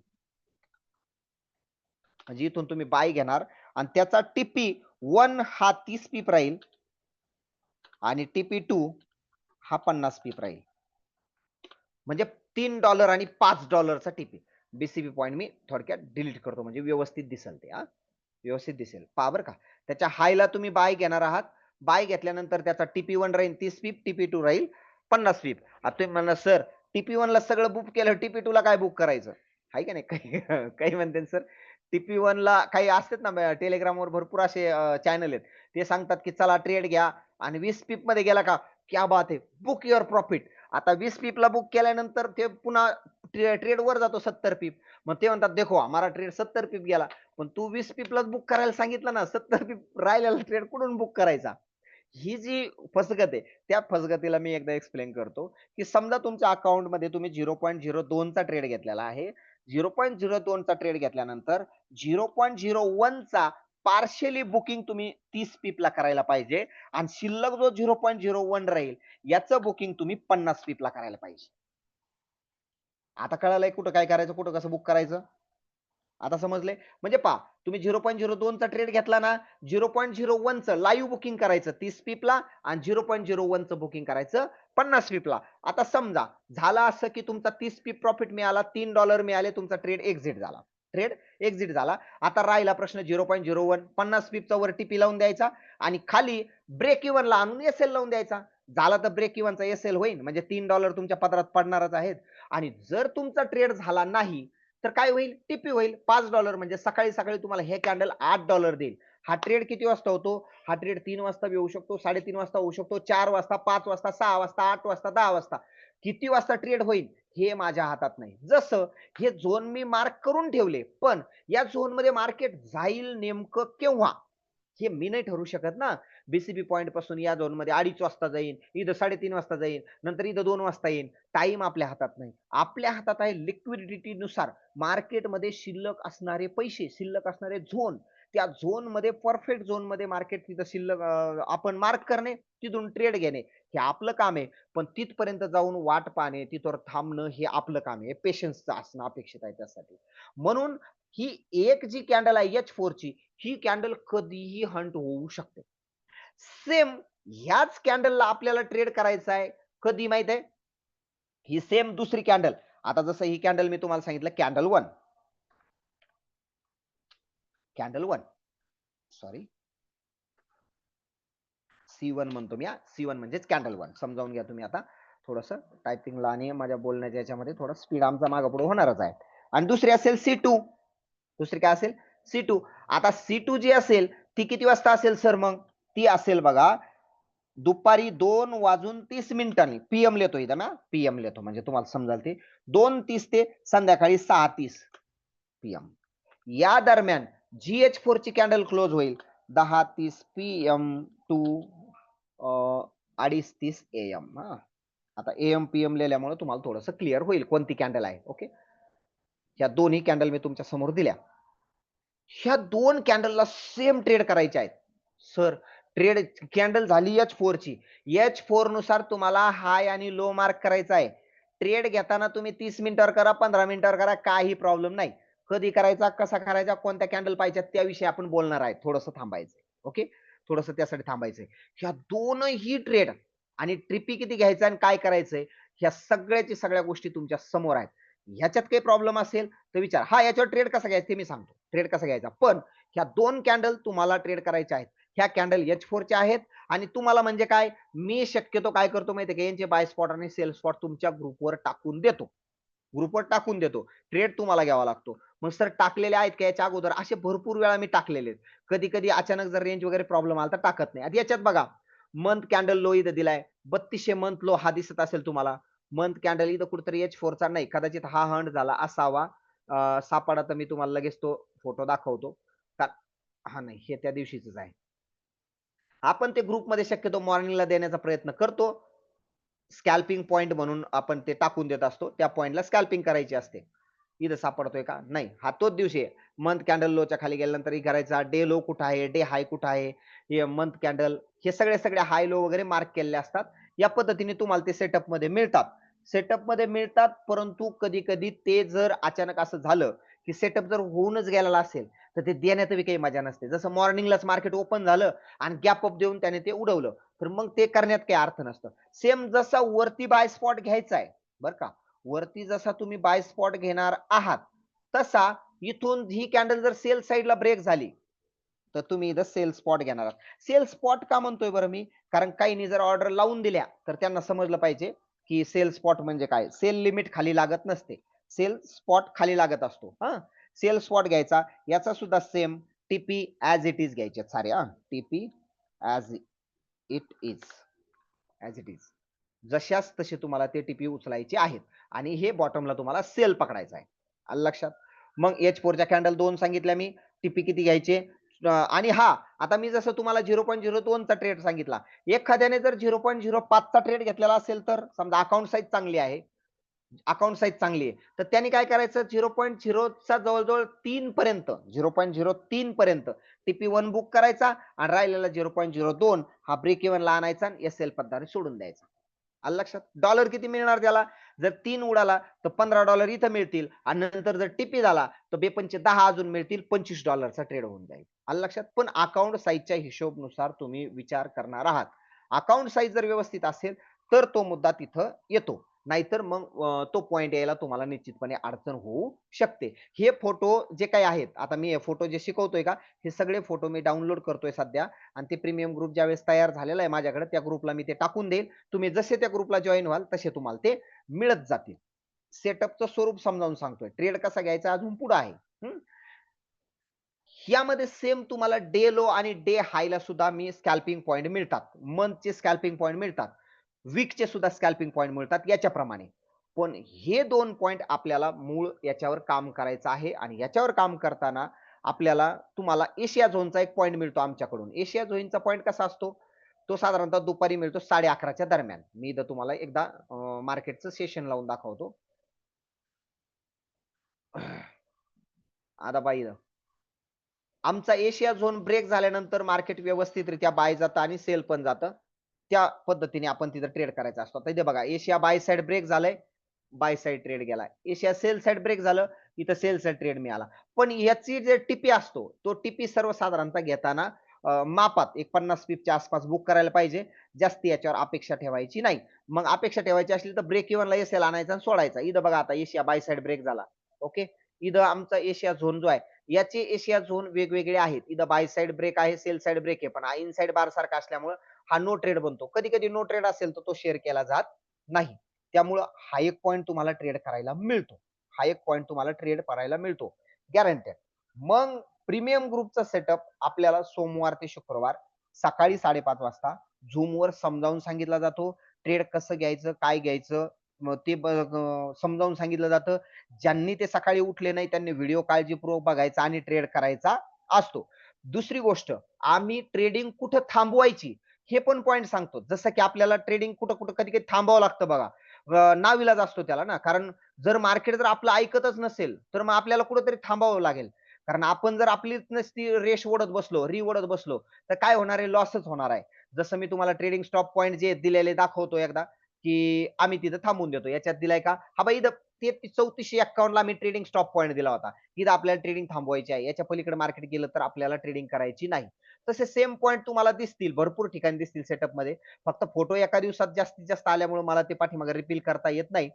A: म्हणजे इथून तुम्ही बाय घेणार आणि त्याचा TP1 हा 30 पीप राहील आणि TP2 हा 50 पीप राहील. म्हणजे $3 आणि $5 चा टीपी. बीसीबी पॉइंट मी थोडक्यात डिलीट करतो म्हणजे व्यवस्थित दिसेल ते हां. व्यवस्थित दिसेल. पहा बरं का. त्याच्या हायला तुम्ही बाय घेणार आहात. बाय घेतल्यानंतर त्याचा TP1 राहील 30 पीप, TP2 राहील 50 पीप. आता तुम्ही म्हणणार सर TP1 ला सगळं बुक केलं, TP2 ला काय बुक करायचं? आहे का नाही? काही काही म्हणतील सर TP1 ला काही असतात ना टेलिग्रामवर भरपूर असे चॅनल आहेत. ते सांगतात की चला ट्रेड घ्या आणि 20 पीप मध्ये गेला का क्या बात है! Book your profit. आता 20 पीपला बुक केल्यानंतर ते पुन्हा ट्रेड वर जातो 70 पीप. मग ते म्हणतात देखो हमारा ट्रेड 70 पीप गेला. पण तू 20 पीपलाच बुक करायला सांगितलं ना 70 पीप राहिलेला ट्रेड कुठून बुक करायचा? ही जी फसगत आहे त्या फसगतीला मी एकदा एक्सप्लेन करतो, की समजा तुमच्या अकाउंटमध्ये तुम्ही 0.02 चा ट्रेड घेतलेला आहे. 0.02 चा ट्रेड घेतल्यानंतर 0.01 चा पार्शियली बुकिंग तुम्ही 30 पीपला करायला पाहिजे आणि शिल्लक जो 0.01 राहील याचं बुकिंग तुम्ही 50 पीपला करायला पाहिजे. आता कळालंय कुठं काय करायचं, कुठं कसं बुक करायचं? आता समजले? म्हणजे पहा तुम्ही 0.02 चा ट्रेड घेतला ना, 0.01 चं लाईव्ह बुकिंग करायचं 30 पीपला आणि 0.01 चं बुकिंग करायचं 50 पीपला. आता समजा झालं असं की तुमचा 30 पीप प्रॉफिट मिळाला, $3 मिळाले, तुमचा ट्रेड एक्झिट झाला. ट्रेड एक्झिट झाला. आता राहिला प्रश्न 0.01 50 पीपचा वर टीपी लावून द्यायचा आणि खाली ब्रेक इव्हनला आणून एसएल लावून द्यायचा. झाला तर ब्रेक इव्हनचा एसएल होईल म्हणजे $3 तुमच्या पदरात पडणारच आहेत आणि जर तुमचा ट्रेड झाला नाही तर काय होईल? टीपी होईल $5 म्हणजे सकाळी सकाळी तुम्हाला हे कॅन्डल $8 देईल. हा ट्रेड किती वाजता होतो? हा ट्रेड 3 वाजता येऊ शकतो, 3:30 वाजता होऊ शकतो, 4 वाजता, 5 वाजता, 6 वाजता, 8 वाजता, 10 वाजता. किती वाजता ट्रेड होईल हे माझ्या हातात नाही. जसं हे झोन मी मार्क करून ठेवले, पण या झोनमध्ये मार्केट जाईल नेमकं केव्हा? हे मी नाही ठरवू शकत ना. बीसीबी पॉइंट पासून या झोनमध्ये 2:30 वाजता जाईल, इथं 3:30 वाजता जाईल, नंतर इथं 2 वाजता येईल. टाईम आपल्या हातात नाही. आपल्या हातात आहे लिक्विडिटीनुसार मार्केटमध्ये शिल्लक असणारे पैसे, शिल्लक असणारे झोन. त्या झोनमध्ये परफेक्ट झोनमध्ये मार्केट तिथं शिल्लक आपण मार्क करणे, तिथून ट्रेड घेणे हे आपलं काम आहे. पण तिथपर्यंत जाऊन वाट पाहणे, तिथवर थांबणं हे आपलं काम आहे. पेशन्सचं असणं अपेक्षित आहे त्यासाठी. म्हणून ही एक जी कॅन्डल आहे H4 ची ही कॅन्डल कधीही हंट होऊ शकते. सेम ह्याच कॅन्डलला आपल्याला ट्रेड करायचा आहे. कधी माहित आहे? ही सेम दुसरी कॅन्डल. आता जसं ही कॅन्डल मी तुम्हाला सांगितलं कॅन्डल 1. कॅन्डल 1 सॉरी C1 म्हणतो मी हां. C1 म्हणजेच कॅन्डल 1 समजावून घ्या तुम्ही आता. थोडंसं टायपिंगला आणि माझ्या बोलण्याच्या याच्यामध्ये थोडा स्पीड आमचा मागे-पुढे होणारच आहे. आणि दुसरी असेल C2. दुसरी काय असेल? C2. आता C2 जी असेल ती किती वाजता असेल सर मग? ती असेल बघा दुपारी 2:30 पीएम लिहितो इथं ना पीएम लिहितो म्हणजे तुम्हाला समजाल ते 2:30 ते संध्याकाळी 6:30 पीएम या दरम्यान GH4 ची कॅन्डल क्लोज होईल 10:30 पीएम टू 2:30 AM. आता AM PM लिहिल्यामुळे तुम्हाला थोडंसं क्लिअर होईल कोणती कॅन्डल आहे. ओके. ह्या दोन्ही कॅन्डल मी तुमच्या समोर दिल्या. ह्या 2 कॅन्डलला सेम ट्रेड करायचे आहेत. सर ट्रेड कॅन्डल झाली H4 ची. H4 नुसार तुम्हाला हाय आणि लो मार्क करायचा आहे. ट्रेड घेताना तुम्ही 30 मिनिटावर करा, 15 मिनिटावर करा, काही प्रॉब्लेम नाही. कधी करायचा, कसा करायचा, कोणत्या कॅन्डल पाहिजेत त्याविषयी आपण बोलणार आहे. थोडंसं थांबायचं. ओके. थोडंसं त्यासाठी थांबायचंय. ह्या दोनही ट्रेड आणि ट्रिपी किती घ्यायचा आणि काय करायचंय ह्या सगळ्याची सगळ्या गोष्टी तुमच्या समोर आहेत. ह्याच्यात काही प्रॉब्लेम असेल तर विचार. हा याच्यावर ट्रेड कसा घ्यायचा ते मी सांगतो. ट्रेड कसा घ्यायचा. पण ह्या 2 कॅन्डल तुम्हाला ट्रेड करायच्या आहेत. ह्या कॅन्डल H4 च्या आहेत आणि तुम्हाला म्हणजे काय मी शक्यतो काय करतो माहिती आहे का यांचे बाय स्पॉट आणि सेल स्पॉट तुमच्या ग्रुपवर टाकून देतो. ग्रुपवर टाकून देतो. ट्रेड तुम्हाला घ्यावा लागतो. मग सर टाकलेले आहेत का याच्या अगोदर? असे भरपूर वेळा मी टाकलेले आहेत. कधी-कधी अचानक जर रेंज वगैरे प्रॉब्लेम आला तर टाकत नाही. आता याच्यात बघा मंथ कॅन्डल लो इथं दिलाय 3200 मंथ लो हा दिसत असेल तुम्हाला. मंथ कॅन्डल इथं कुठेतरी H4 चा नाही कदाचित हा हंड झाला असावा. सापडा तर मी तुम्हाला लगेच तो फोटो दाखवतो. हा नाही हे त्या दिवशीच आहे. आपण ते ग्रुपमध्ये शक्यतो मॉर्निंगला देण्याचा प्रयत्न करतो. स्कॅल्पिंग पॉइंट म्हणून आपण ते टाकून देत असतो. त्या पॉइंटला स्कॅल्पिंग करायची असते. इथं सापडतोय का? नाही. हा तोच दिवशी आहे. मंथ कॅन्डल लोच्या खाली गेल्यानंतर हे करायचा. डे लो कुठं आहे? डे हाय कुठं आहे? हे मंथ कॅन्डल हे सगळे हाय लो वगैरे मार्क केलेले असतात. या पद्धतीने तुम्हाला ते सेटअपमध्ये मिळतात. सेटअपमध्ये मिळतात, परंतु कधी-कधी ते जर अचानक असं झालं, की सेटअप जर होऊनच गेलेला असेल, तर ते देण्यात बी काही मजा नसते. जसं मॉर्निंगलाच मार्केट ओपन झालं आणि गॅप अप देऊन त्याने ते उडवलं, तर मग ते करण्यात काही अर्थ नसतं. सेम जसा वरती बाय स्पॉट घ्यायचा आहे, बरं का. वरती जसा तुम्ही बाय स्पॉट घेणार आहात, तसा इथून ही कॅन्डल जर सेल साइडला ब्रेक झाली, तर तुम्ही इथं सेल स्पॉट घेणार आहात. सेल स्पॉट का म्हणतोय बरं मी? कारण काहींनी जर ऑर्डर लावून दिल्या, तर त्यांना समजलं पाहिजे, की सेल स्पॉट म्हणजे काय? सेल लिमिट खाली लागत नसते. सेल स्पॉट खाली लागत असतो. हां. सेल स्पॉट घ्यायचा. याचा सुद्धा same TP as it is घ्यायचे सारे हां. TP as it is. As it is. जशास तसे तुम्हाला ते टीपी उचलायचे आहेत आणि हे बॉटमला तुम्हाला सेल पकडायचा आहे. आलं लक्षात? मग H4 च्या कॅन्डल 2 सांगितल्या मी. टीपी किती घ्यायचे? आणि हां, आता मी जसं तुम्हाला 0.02 चा ट्रेड सांगितला. एखाद्याने जर 0.05 चा ट्रेड घेतलेला असेल तर समजा अकाउंट साइज चांगली आहे. अकाउंट साइज चांगली आहे. तर त्यांनी काय करायचं 0.0 चा जवळ-जवळ 3 पर्यंत 0.03 पर्यंत टीपी1 बुक करायचा आणि राहिलेला 0.02 हा ब्रेक इव्हनला आणायचा आणि एस-एल पद्धतीने सोडून द्यायचा. आलं लक्षात? डॉलर किती मिळणार त्याला? जर 3 उडाला तर $15 इथं मिळतील आणि नंतर जर टीपी झाला तर बेपंचे 10 अजून मिळतील. $25 चा ट्रेड होऊन जाईल. आलं लक्षात? पण अकाउंट साइजच्या हिशोबनुसार तुम्ही विचार करणार आहात. अकाउंट साइज जर व्यवस्थित असेल तर तो मुद्दा तिथं येतो. नाहीतर मग तो पॉइंट यायला तुम्हाला निश्चितपणे अडचण होऊ शकते. हे फोटो जे काही आहेत, आता मी हे फोटो जे शिकवतोय का, हे सगळे फोटो मी डाउनलोड करतोय सध्या आणि ते प्रीमियम ग्रुप ज्यावेळेस तयार झालेला आहे माझ्याकडे, त्या ग्रुपला मी ते टाकून देईल. तुम्ही जसे त्या ग्रुपला जॉइन व्हाल, तसे तुम्हाला ते मिळत जातील. सेटअपचं स्वरूप समजावून सांगतोय. ट्रेड कसा घ्यायचा अजून पुढे आहे. यामध्ये सेम तुम्हाला डे लो आणि डे हायला सुद्धा मी स्कॅल्पिंग पॉइंट मिळतात. मंथचे स्कॅल्पिंग पॉइंट मिळतात. वीकचे सुद्धा स्कॅल्पिंग पॉइंट मिळतात याच्याप्रमाणे. पण हे 2 पॉइंट आपल्याला मूळ याच्यावर काम करायचं आहे आणि याच्यावर काम करताना आपल्याला तुम्हाला एशिया झोनचा एक पॉइंट मिळतो आमच्याकडून. एशिया झोनचा पॉइंट कसा असतो? तो साधारणतः दुपारी मिळतो 11:30 च्या दरम्यान. मी इथं तुम्हाला एकदा मार्केटचं सेशन लावून दाखवतो. आता पहा आमचा एशिया झोन ब्रेक झाल्यानंतर मार्केट व्यवस्थितरित्या बाय जातं आणि सेल पण जातं. त्या पद्धतीने आपण तिथं ट्रेड करायचा असतो. आता इथे बघा एशिया बाय साइड ब्रेक झालंय, बाय साइड ट्रेड गेलाय. एशिया सेल साइड ब्रेक झालं, इथं सेल साइड ट्रेड मिळाला. पण याची जे टीपी असतो, तो टीपी सर्वसाधारणतः घेताना मापात एक 50 पिपच्या आसपास बुक करायला पाहिजे. जास्ती याच्यावर अपेक्षा ठेवायची नाही. मग अपेक्षा ठेवायची असली तर ब्रेक इव्हनला एसएल आणायचा आणि सोडायचा. इथं बघा आता एशिया बाय साइड ब्रेक झाला. ओके. इथं आमचा एशिया झोन जो आहे याचे एशिया झोन वेगवेगळे आहेत. इथं बाय साइड ब्रेक आहे, सेल साइड ब्रेक आहे. पण हा इनसाइड बार सारखा असल्यामुळे हा नो ट्रेड बनतो. कधी-कधी नो ट्रेड असेल तर तो शेअर केला जात नाही. त्यामुळं हा एक पॉइंट तुम्हाला ट्रेड करायला मिळतो. हा एक पॉइंट तुम्हाला ट्रेड करायला मिळतो. गॅरंटेड. मग प्रीमियम ग्रुपचा सेटअप आपल्याला सोमवार ते शुक्रवार सकाळी 5:30 वाजता Zoomवर समजावून सांगितला जातो. ट्रेड कसं घ्यायचं, काय घ्यायचं, मग ते समजावून सांगितलं जातं. ज्यांनी ते सकाळी उठले नाही त्यांनी व्हिडिओ काळजीपूर्वक बघायचा आणि ट्रेड करायचा असतो. दुसरी गोष्ट आम्ही ट्रेडिंग कुठं थांबवायची हे पण पॉइंट सांगतो. जसं की आपल्याला ट्रेडिंग कुठं-कुठं कधी-कधी थांबावं लागतं बघा. नाविलाज असतो त्याला ना. कारण जर मार्केट जर आपलं ऐकतच नसेल, तर मग आपल्याला कुठेतरी थांबावं लागेल. कारण आपण जर आपलीच नुसती रेष ओढत बसलो, ओढत बसलो, तर काय होणार आहे? लॉसच होणार आहे. जसं मी तुम्हाला ट्रेडिंग स्टॉप पॉइंट जे दिलेले दाखवतो एकदा, की आम्ही तिथं थांबून देतो. याच्यात दिलाय का? हा बघा इथं 3451 ला आम्ही ट्रेडिंग स्टॉप पॉइंट दिला होता. इथं आपल्याला ट्रेडिंग थांबवायची आहे. याच्या पलीकडे मार्केट गेलं तर आपल्याला ट्रेडिंग करायची नाही. तसे सेम पॉइंट तुम्हाला दिसतील, भरपूर ठिकाणी दिसतील सेटअपमध्ये. फक्त फोटो एका दिवसात जास्तीत जास्त आल्यामुळे मला ते पाठीमागे रिपील करता येत नाही.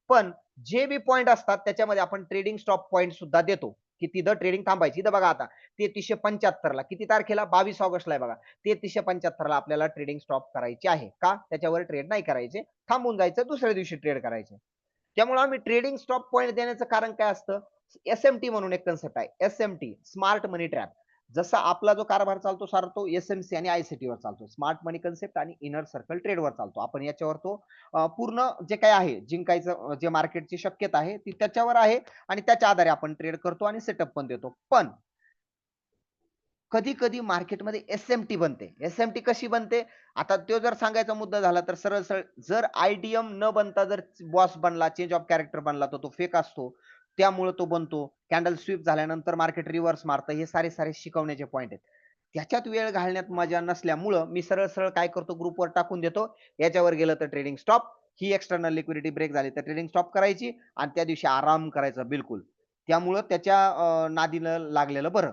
A: पण जे बी पॉइंट असतात त्याच्यामध्ये आपण ट्रेडिंग स्टॉप पॉइंट सुद्धा देतो, की तिथं ट्रेडिंग थांबायची. इथं बघा आता 3375 ला किती तारखेला 22 ऑगस्टला आहे बघा. 3375 ला आपल्याला ट्रेडिंग स्टॉप करायची आहे. का? त्याच्यावर ट्रेड नाही करायचे. थांबून जायचं, दुसऱ्या दिवशी ट्रेड करायचे. त्यामुळे आम्ही ट्रेडिंग स्टॉप पॉइंट देण्याचं कारण काय असतं? एस-एम-टी म्हणून एक कन्सेप्ट आहे. एस-एम-टी स्मार्ट मनी ट्रॅप. जसा आपला जो कारभार चालतो सारा तो एसएमसी आणि आयसीटी वर चालतो. स्मार्ट मनी कन्सेप्ट आणि इनर सर्कल ट्रेडवर चालतो. आपण याच्यावर तो पूर्ण जे काही आहे जिंकायचं जे मार्केटची शक्यता आहे ती त्याच्यावर आहे आणि त्याच्या आधारे आपण ट्रेड करतो आणि सेटअप पण देतो. पण कधी-कधी मार्केटमध्ये एस-एम-टी बनते. एस-एम-टी कशी बनते? आता तो जर सांगायचा मुद्दा झाला तर सरळ-सरळ जर आयडीएम न बनता जर बॉस बनला, चेंज ऑफ कॅरेक्टर बनला तर तो फेक असतो. त्यामुळे तो बनतो. कॅन्डल स्वीप झाल्यानंतर मार्केट रिव्हर्स मारतं. हे सारे शिकवण्याचे पॉइंट आहेत. त्याच्यात वेळ घालण्यात मजा नसल्यामुळं मी सरळ-सरळ काय करतो ग्रुपवर टाकून देतो. याच्यावर गेलं तर ट्रेडिंग स्टॉप. ही एक्सटर्नल लिक्विडिटी ब्रेक झाली तर ट्रेडिंग स्टॉप करायची आणि त्या दिवशी आराम करायचा बिलकुल. त्यामुळं त्याच्या नादीनं लागलेलं बरं.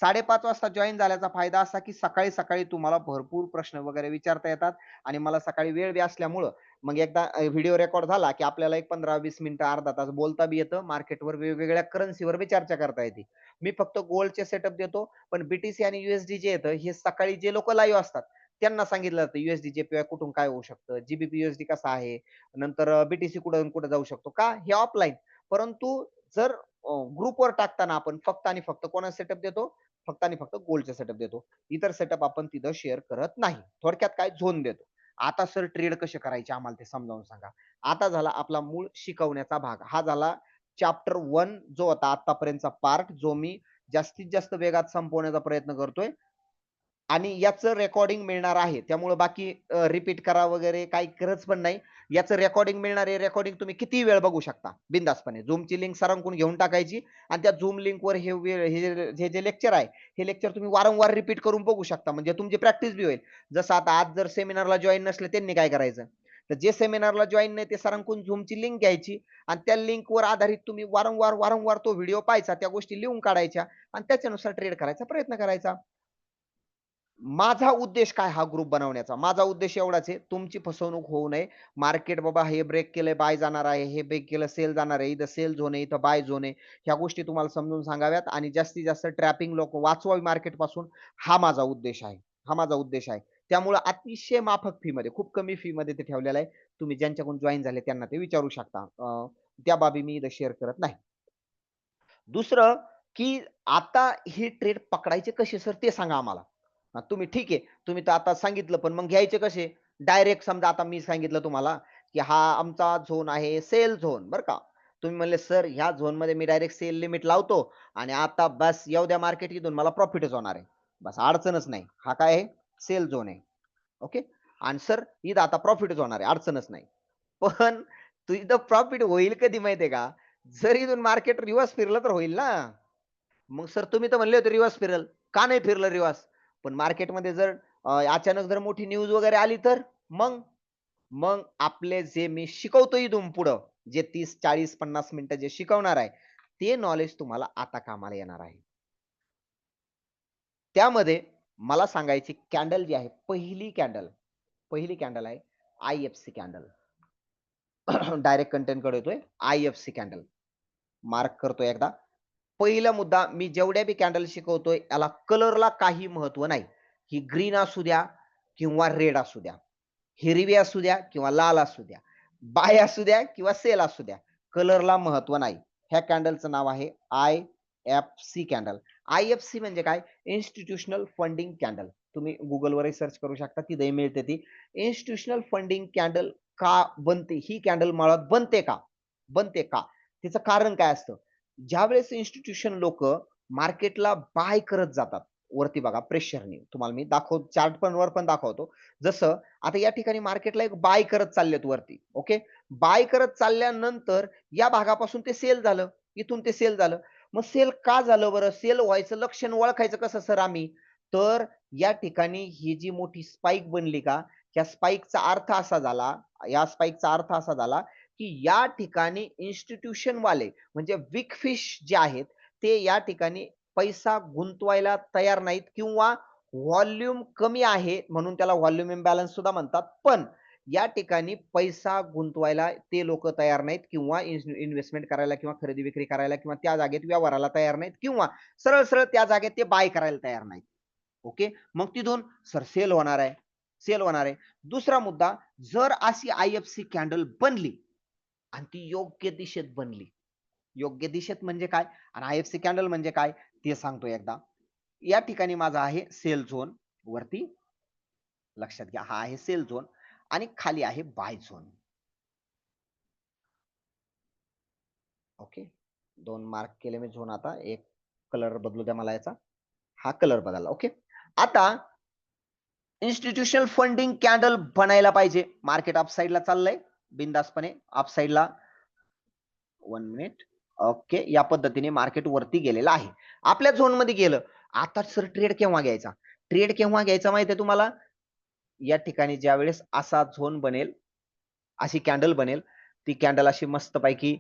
A: 5:30 वाजता जॉइन झाल्याचा फायदा असा, की सकाळी-सकाळी तुम्हाला भरपूर प्रश्न वगैरे विचारता येतात आणि मला सकाळी वेळ बी असल्यामुळं मग एकदा व्हिडिओ रेकॉर्ड झाला, की आपल्याला एक 15-20 मिनिटं, अर्धा तास बोलता बी येतं. मार्केटवर वेगवेगळ्या करन्सीवर बी चर्चा करता येते. मी फक्त गोल्डचे सेटअप देतो, पण बीटीसी आणि यूएसडी जे येतं, हे सकाळी जे लोकं लाईव्ह असतात, त्यांना सांगितलं जातं यूएसडी जेपीवाय कुठून काय होऊ शकतं, जीबीपी यूएसडी कसा आहे, नंतर बीटीसी कुठून कुठे जाऊ शकतो. का? हे ऑफलाईन. परंतु जर ग्रुपवर टाकताना आपण फक्त आणि फक्त कोणाचा सेटअप देतो? फक्त आणि फक्त गोल्डचा सेटअप देतो. इतर सेटअप आपण तिथं शेअर करत नाही. थोडक्यात काय झोन देतो. आता सर ट्रेड कसे करायचे आम्हाला ते समजावून सांगा. आता झाला आपला मूळ शिकवण्याचा भाग. हा झाला चॅप्टर 1 जो होता आतापर्यंतचा पार्ट जो मी जास्तीत जास्त वेगात संपवण्याचा प्रयत्न करतोय. आणि याचं रेकॉर्डिंग मिळणार आहे. त्यामुळे बाकी रिपीट करा वगैरे काही गरज पण नाही. याचं रेकॉर्डिंग मिळणार आहे. रेकॉर्डिंग तुम्ही कितीही वेळ बघू शकता बिनधास्तपणे. Zoomची लिंक सरांकडून घेऊन टाकायची आणि त्या Zoom लिंकवर हे जे लेक्चर आहे, हे लेक्चर तुम्ही वारंवार रिपीट करून बघू शकता. म्हणजे तुमची प्रॅक्टिस बी होईल. जसं आता आज जर सेमिनारला जॉइन नसले त्यांनी काय करायचं? तर जे सेमिनारला जॉइन नाही ते सरांकडून Zoomची लिंक घ्यायची आणि त्या लिंकवर आधारित तुम्ही वारंवार तो व्हिडिओ पाहायचा, त्या गोष्टी लिहून काढायच्या आणि त्याच्यानुसार ट्रेड करायचा प्रयत्न करायचा. माझा उद्देश काय हा ग्रुप बनवण्याचा? माझा उद्देश एवढाच आहे, तुमची फसवणूक होऊ नये. मार्केट बाबा हे ब्रेक केलंय, बाय जाणार आहे. हे ब्रेक केलं, सेल जाणार आहे. इथं सेल झोन आहे, इथं बाय झोन आहे. ह्या गोष्टी तुम्हाला समजून सांगाव्यात आणि जास्तीत जास्त ट्रॅपिंग लोक वाचवावी मार्केटपासून. हा माझा उद्देश आहे. हा माझा उद्देश आहे. त्यामुळे अतिशय माफक फीमध्ये, खूप कमी फीमध्ये ते ठेवलेलं आहे. तुम्ही ज्यांच्याकडून जॉइन झाले त्यांना ते विचारू शकता. त्या बाबी मी इथं शेअर करत नाही. दुसरं, की आता ही ट्रेड पकडायचे कसे सर ते सांगा आम्हाला. तुम्ही ठीक आहे. तुम्ही तर आता सांगितलं, पण मग घ्यायचे कसे? डायरेक्ट समजा आता मी सांगितलं तुम्हाला, की हा आमचा झोन आहे सेल झोन बरं का. तुम्ही म्हणले, "सर ह्या झोनमध्ये मी डायरेक्ट सेल लिमिट लावतो आणि आता बस येऊ द्या मार्केट इथून मला प्रॉफिटच होणार आहे." बस अडचणच नाही. हा काय आहे? सेल झोन आहे. ओके. आणि सर इथं आता प्रॉफिटच होणार आहे, अडचणच नाही. पण इथं प्रॉफिट होईल कधी माहिती का? जर इथून मार्केट रिव्हर्स फिरलं तर होईल ना. मग सर तुम्ही तर म्हणले होते रिव्हर्स फिरल. का नाही फिरलं रिव्हर्स? पण मार्केटमध्ये जर अचानक जर मोठी न्यूज वगैरे आली तर? मग? मग आपले जे मी शिकवतो इथून पुढं, जे 30, 40, 50 मिनिटं जे शिकवणार आहे, ते नॉलेज तुम्हाला आता कामाला येणार आहे. त्यामध्ये मला सांगायची कॅन्डल जी आहे, पहिली कॅन्डल आहे आय-एफ-सी कॅन्डल. डायरेक्ट कंटेंटकडे येतोय. I-F-C candle. मार्क करतो एकदा. पहिला मुद्दा मी जेवढ्या बी कॅन्डल शिकवतोय याला कलरला काही महत्व नाही. ही ग्रीन असू द्या किंवा रेड असू द्या. हिरवी असू द्या किंवा लाल असू द्या. बाय असू द्या किंवा सेल असू द्या. कलरला महत्व नाही. ह्या कॅन्डलचं नाव आहे आय-एफ-सी कॅन्डल. आय-एफ-सी म्हणजे काय? Institutional funding candle. तुम्ही Googleवरही सर्च करू शकता. तिथेही मिळते ती. इन्स्टिट्यूशनल फंडिंग कॅन्डल का बनते? ही कॅन्डल मुळात बनते का? बनते का? तिचं कारण काय असतं? ज्यावेळेस इन्स्टिट्यूशन लोकं मार्केटला बाय करत जातात. वरती बघा प्रेशरनी. तुम्हाला मी चार्ट पण वर पण दाखवतो. जसं आता या ठिकाणी मार्केटला एक बाय करत चाललेत वरती. ओके. बाय करत चालल्यानंतर या भागापासून ते सेल झालं. इथून ते सेल झालं. मग सेल का झालं बरं? सेल व्हायचं लक्षण ओळखायचं कसं सर आम्ही? तर या ठिकाणी ही जी मोठी स्पाइक बनली का, या स्पाइकचा अर्थ असा झाला, या स्पाइकचा अर्थ असा झाला, की या ठिकाणी इन्स्टिट्यूशन वाले म्हणजे बिग फिश जे आहेत, ते या ठिकाणी पैसा गुंतवायला तयार नाहीत किंवा व्हॉल्यूम कमी आहे म्हणून त्याला व्हॉल्यूम इम्बॅलन्स सुद्धा म्हणतात. पण या ठिकाणी पैसा गुंतवायला ते लोकं तयार नाहीत किंवा इन्व्हेस्टमेंट करायला किंवा खरेदी-विक्री करायला किंवा त्या जागेत व्यवहाराला तयार नाहीत किंवा सरळ-सरळ त्या जागेत ते बाय करायला तयार नाहीत. ओके. मग तिथून सर सेल होणार आहे, सेल होणार आहे. दुसरा मुद्दा, जर अशी आय-एफ-सी कॅन्डल बनली आणि ती योग्य दिशेत बनली. योग्य दिशेत म्हणजे काय? आणि आय-एफ-सी कॅन्डल म्हणजे काय? ते सांगतो एकदा. या ठिकाणी माझा आहे सेल झोन वरती, लक्षात घ्या हा आहे सेल झोन आणि खाली आहे बाय झोन. ओके, 2 मार्क केले मी झोन. आता एक कलर बदलू द्या मला याचा, हा कलर बदलला. ओके, आता इन्स्टिट्यूशनल फंडिंग कॅन्डल बनायला पाहिजे. मार्केट अप साइडला चाललंय बिंदासपणे, अप साइडला 1 मिनिट. ओके, या पद्धतीने मार्केट वरती गेलेलं आहे, आपल्या झोन मध्ये गेलं. आता सर ट्रेड केव्हा घ्यायचा? ट्रेड केव्हा घ्यायचा माहितीये तुम्हाला? या ठिकाणी ज्या वेळेस असा झोन बनेल, अशी कॅन्डल बनेल, ती कॅन्डल अशी मस्तपैकी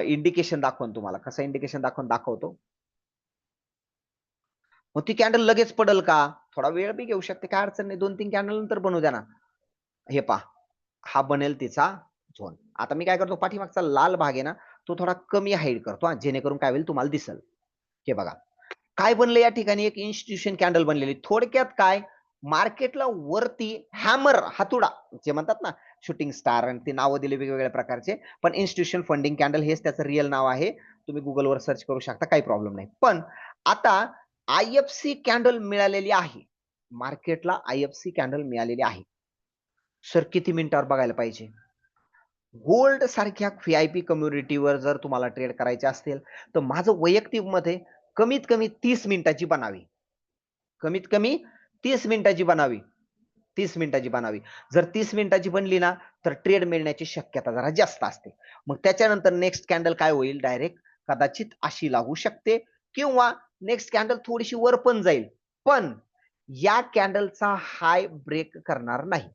A: इंडिकेशन दाखवून तुम्हाला. कसं इंडिकेशन दाखवतो. मग ती कॅन्डल लगेच पडल का? थोडा वेळ बी घेऊ शकते, काय अडचण नाही. 2-3 कॅन्डल नंतर बनवू द्या ना. हे पहा, हा बनेल तिचा झोन. आता मी काय करतो, पाठीमागचा लाल भाग आहे ना, तो थोडा कमी हाईड करतो हा, जेणेकरून काय होईल तुम्हाला दिसल. हे बघा काय बनलं या ठिकाणी, एक इन्स्टिट्यूशन कॅन्डल बनलेली. थोडक्यात काय, मार्केटला वरती हॅमर, हातुडा जे म्हणतात ना, शूटिंग स्टार, आणि ते नावं दिले वेगवेगळ्या प्रकारचे, पण इन्स्टिट्यूशन फंडिंग कॅन्डल हेच त्याचं रिअल नाव आहे. तुम्ही गुगलवर सर्च करू शकता, काही प्रॉब्लेम नाही. पण आता आयएफसी कॅन्डल मिळालेली आहे मार्केटला, आयएफसी कॅन्डल मिळालेली आहे. सर किती मिनिटावर बघायला पाहिजे? गोल्ड सारख्या व्हीआयपी कम्युनिटीवर जर तुम्हाला ट्रेड करायचे असतील, तर माझं वैयक्तिक मत आहे, कमीत कमी 30 मिनिटाची बनावी. कमीत कमी 30 मिनिटाची बनावी. 30 मिनिटाची बनावी. जर 30 मिनिटाची बनली ना, तर ट्रेड मिळण्याची शक्यता जरा जास्त असते. मग त्याच्यानंतर नेक्स्ट कॅन्डल काय होईल, डायरेक्ट कदाचित अशी लागू शकते, किंवा नेक्स्ट कॅन्डल थोडीशी वर पण जाईल. पण या कॅन्डलचा हाय ब्रेक करणार नाही.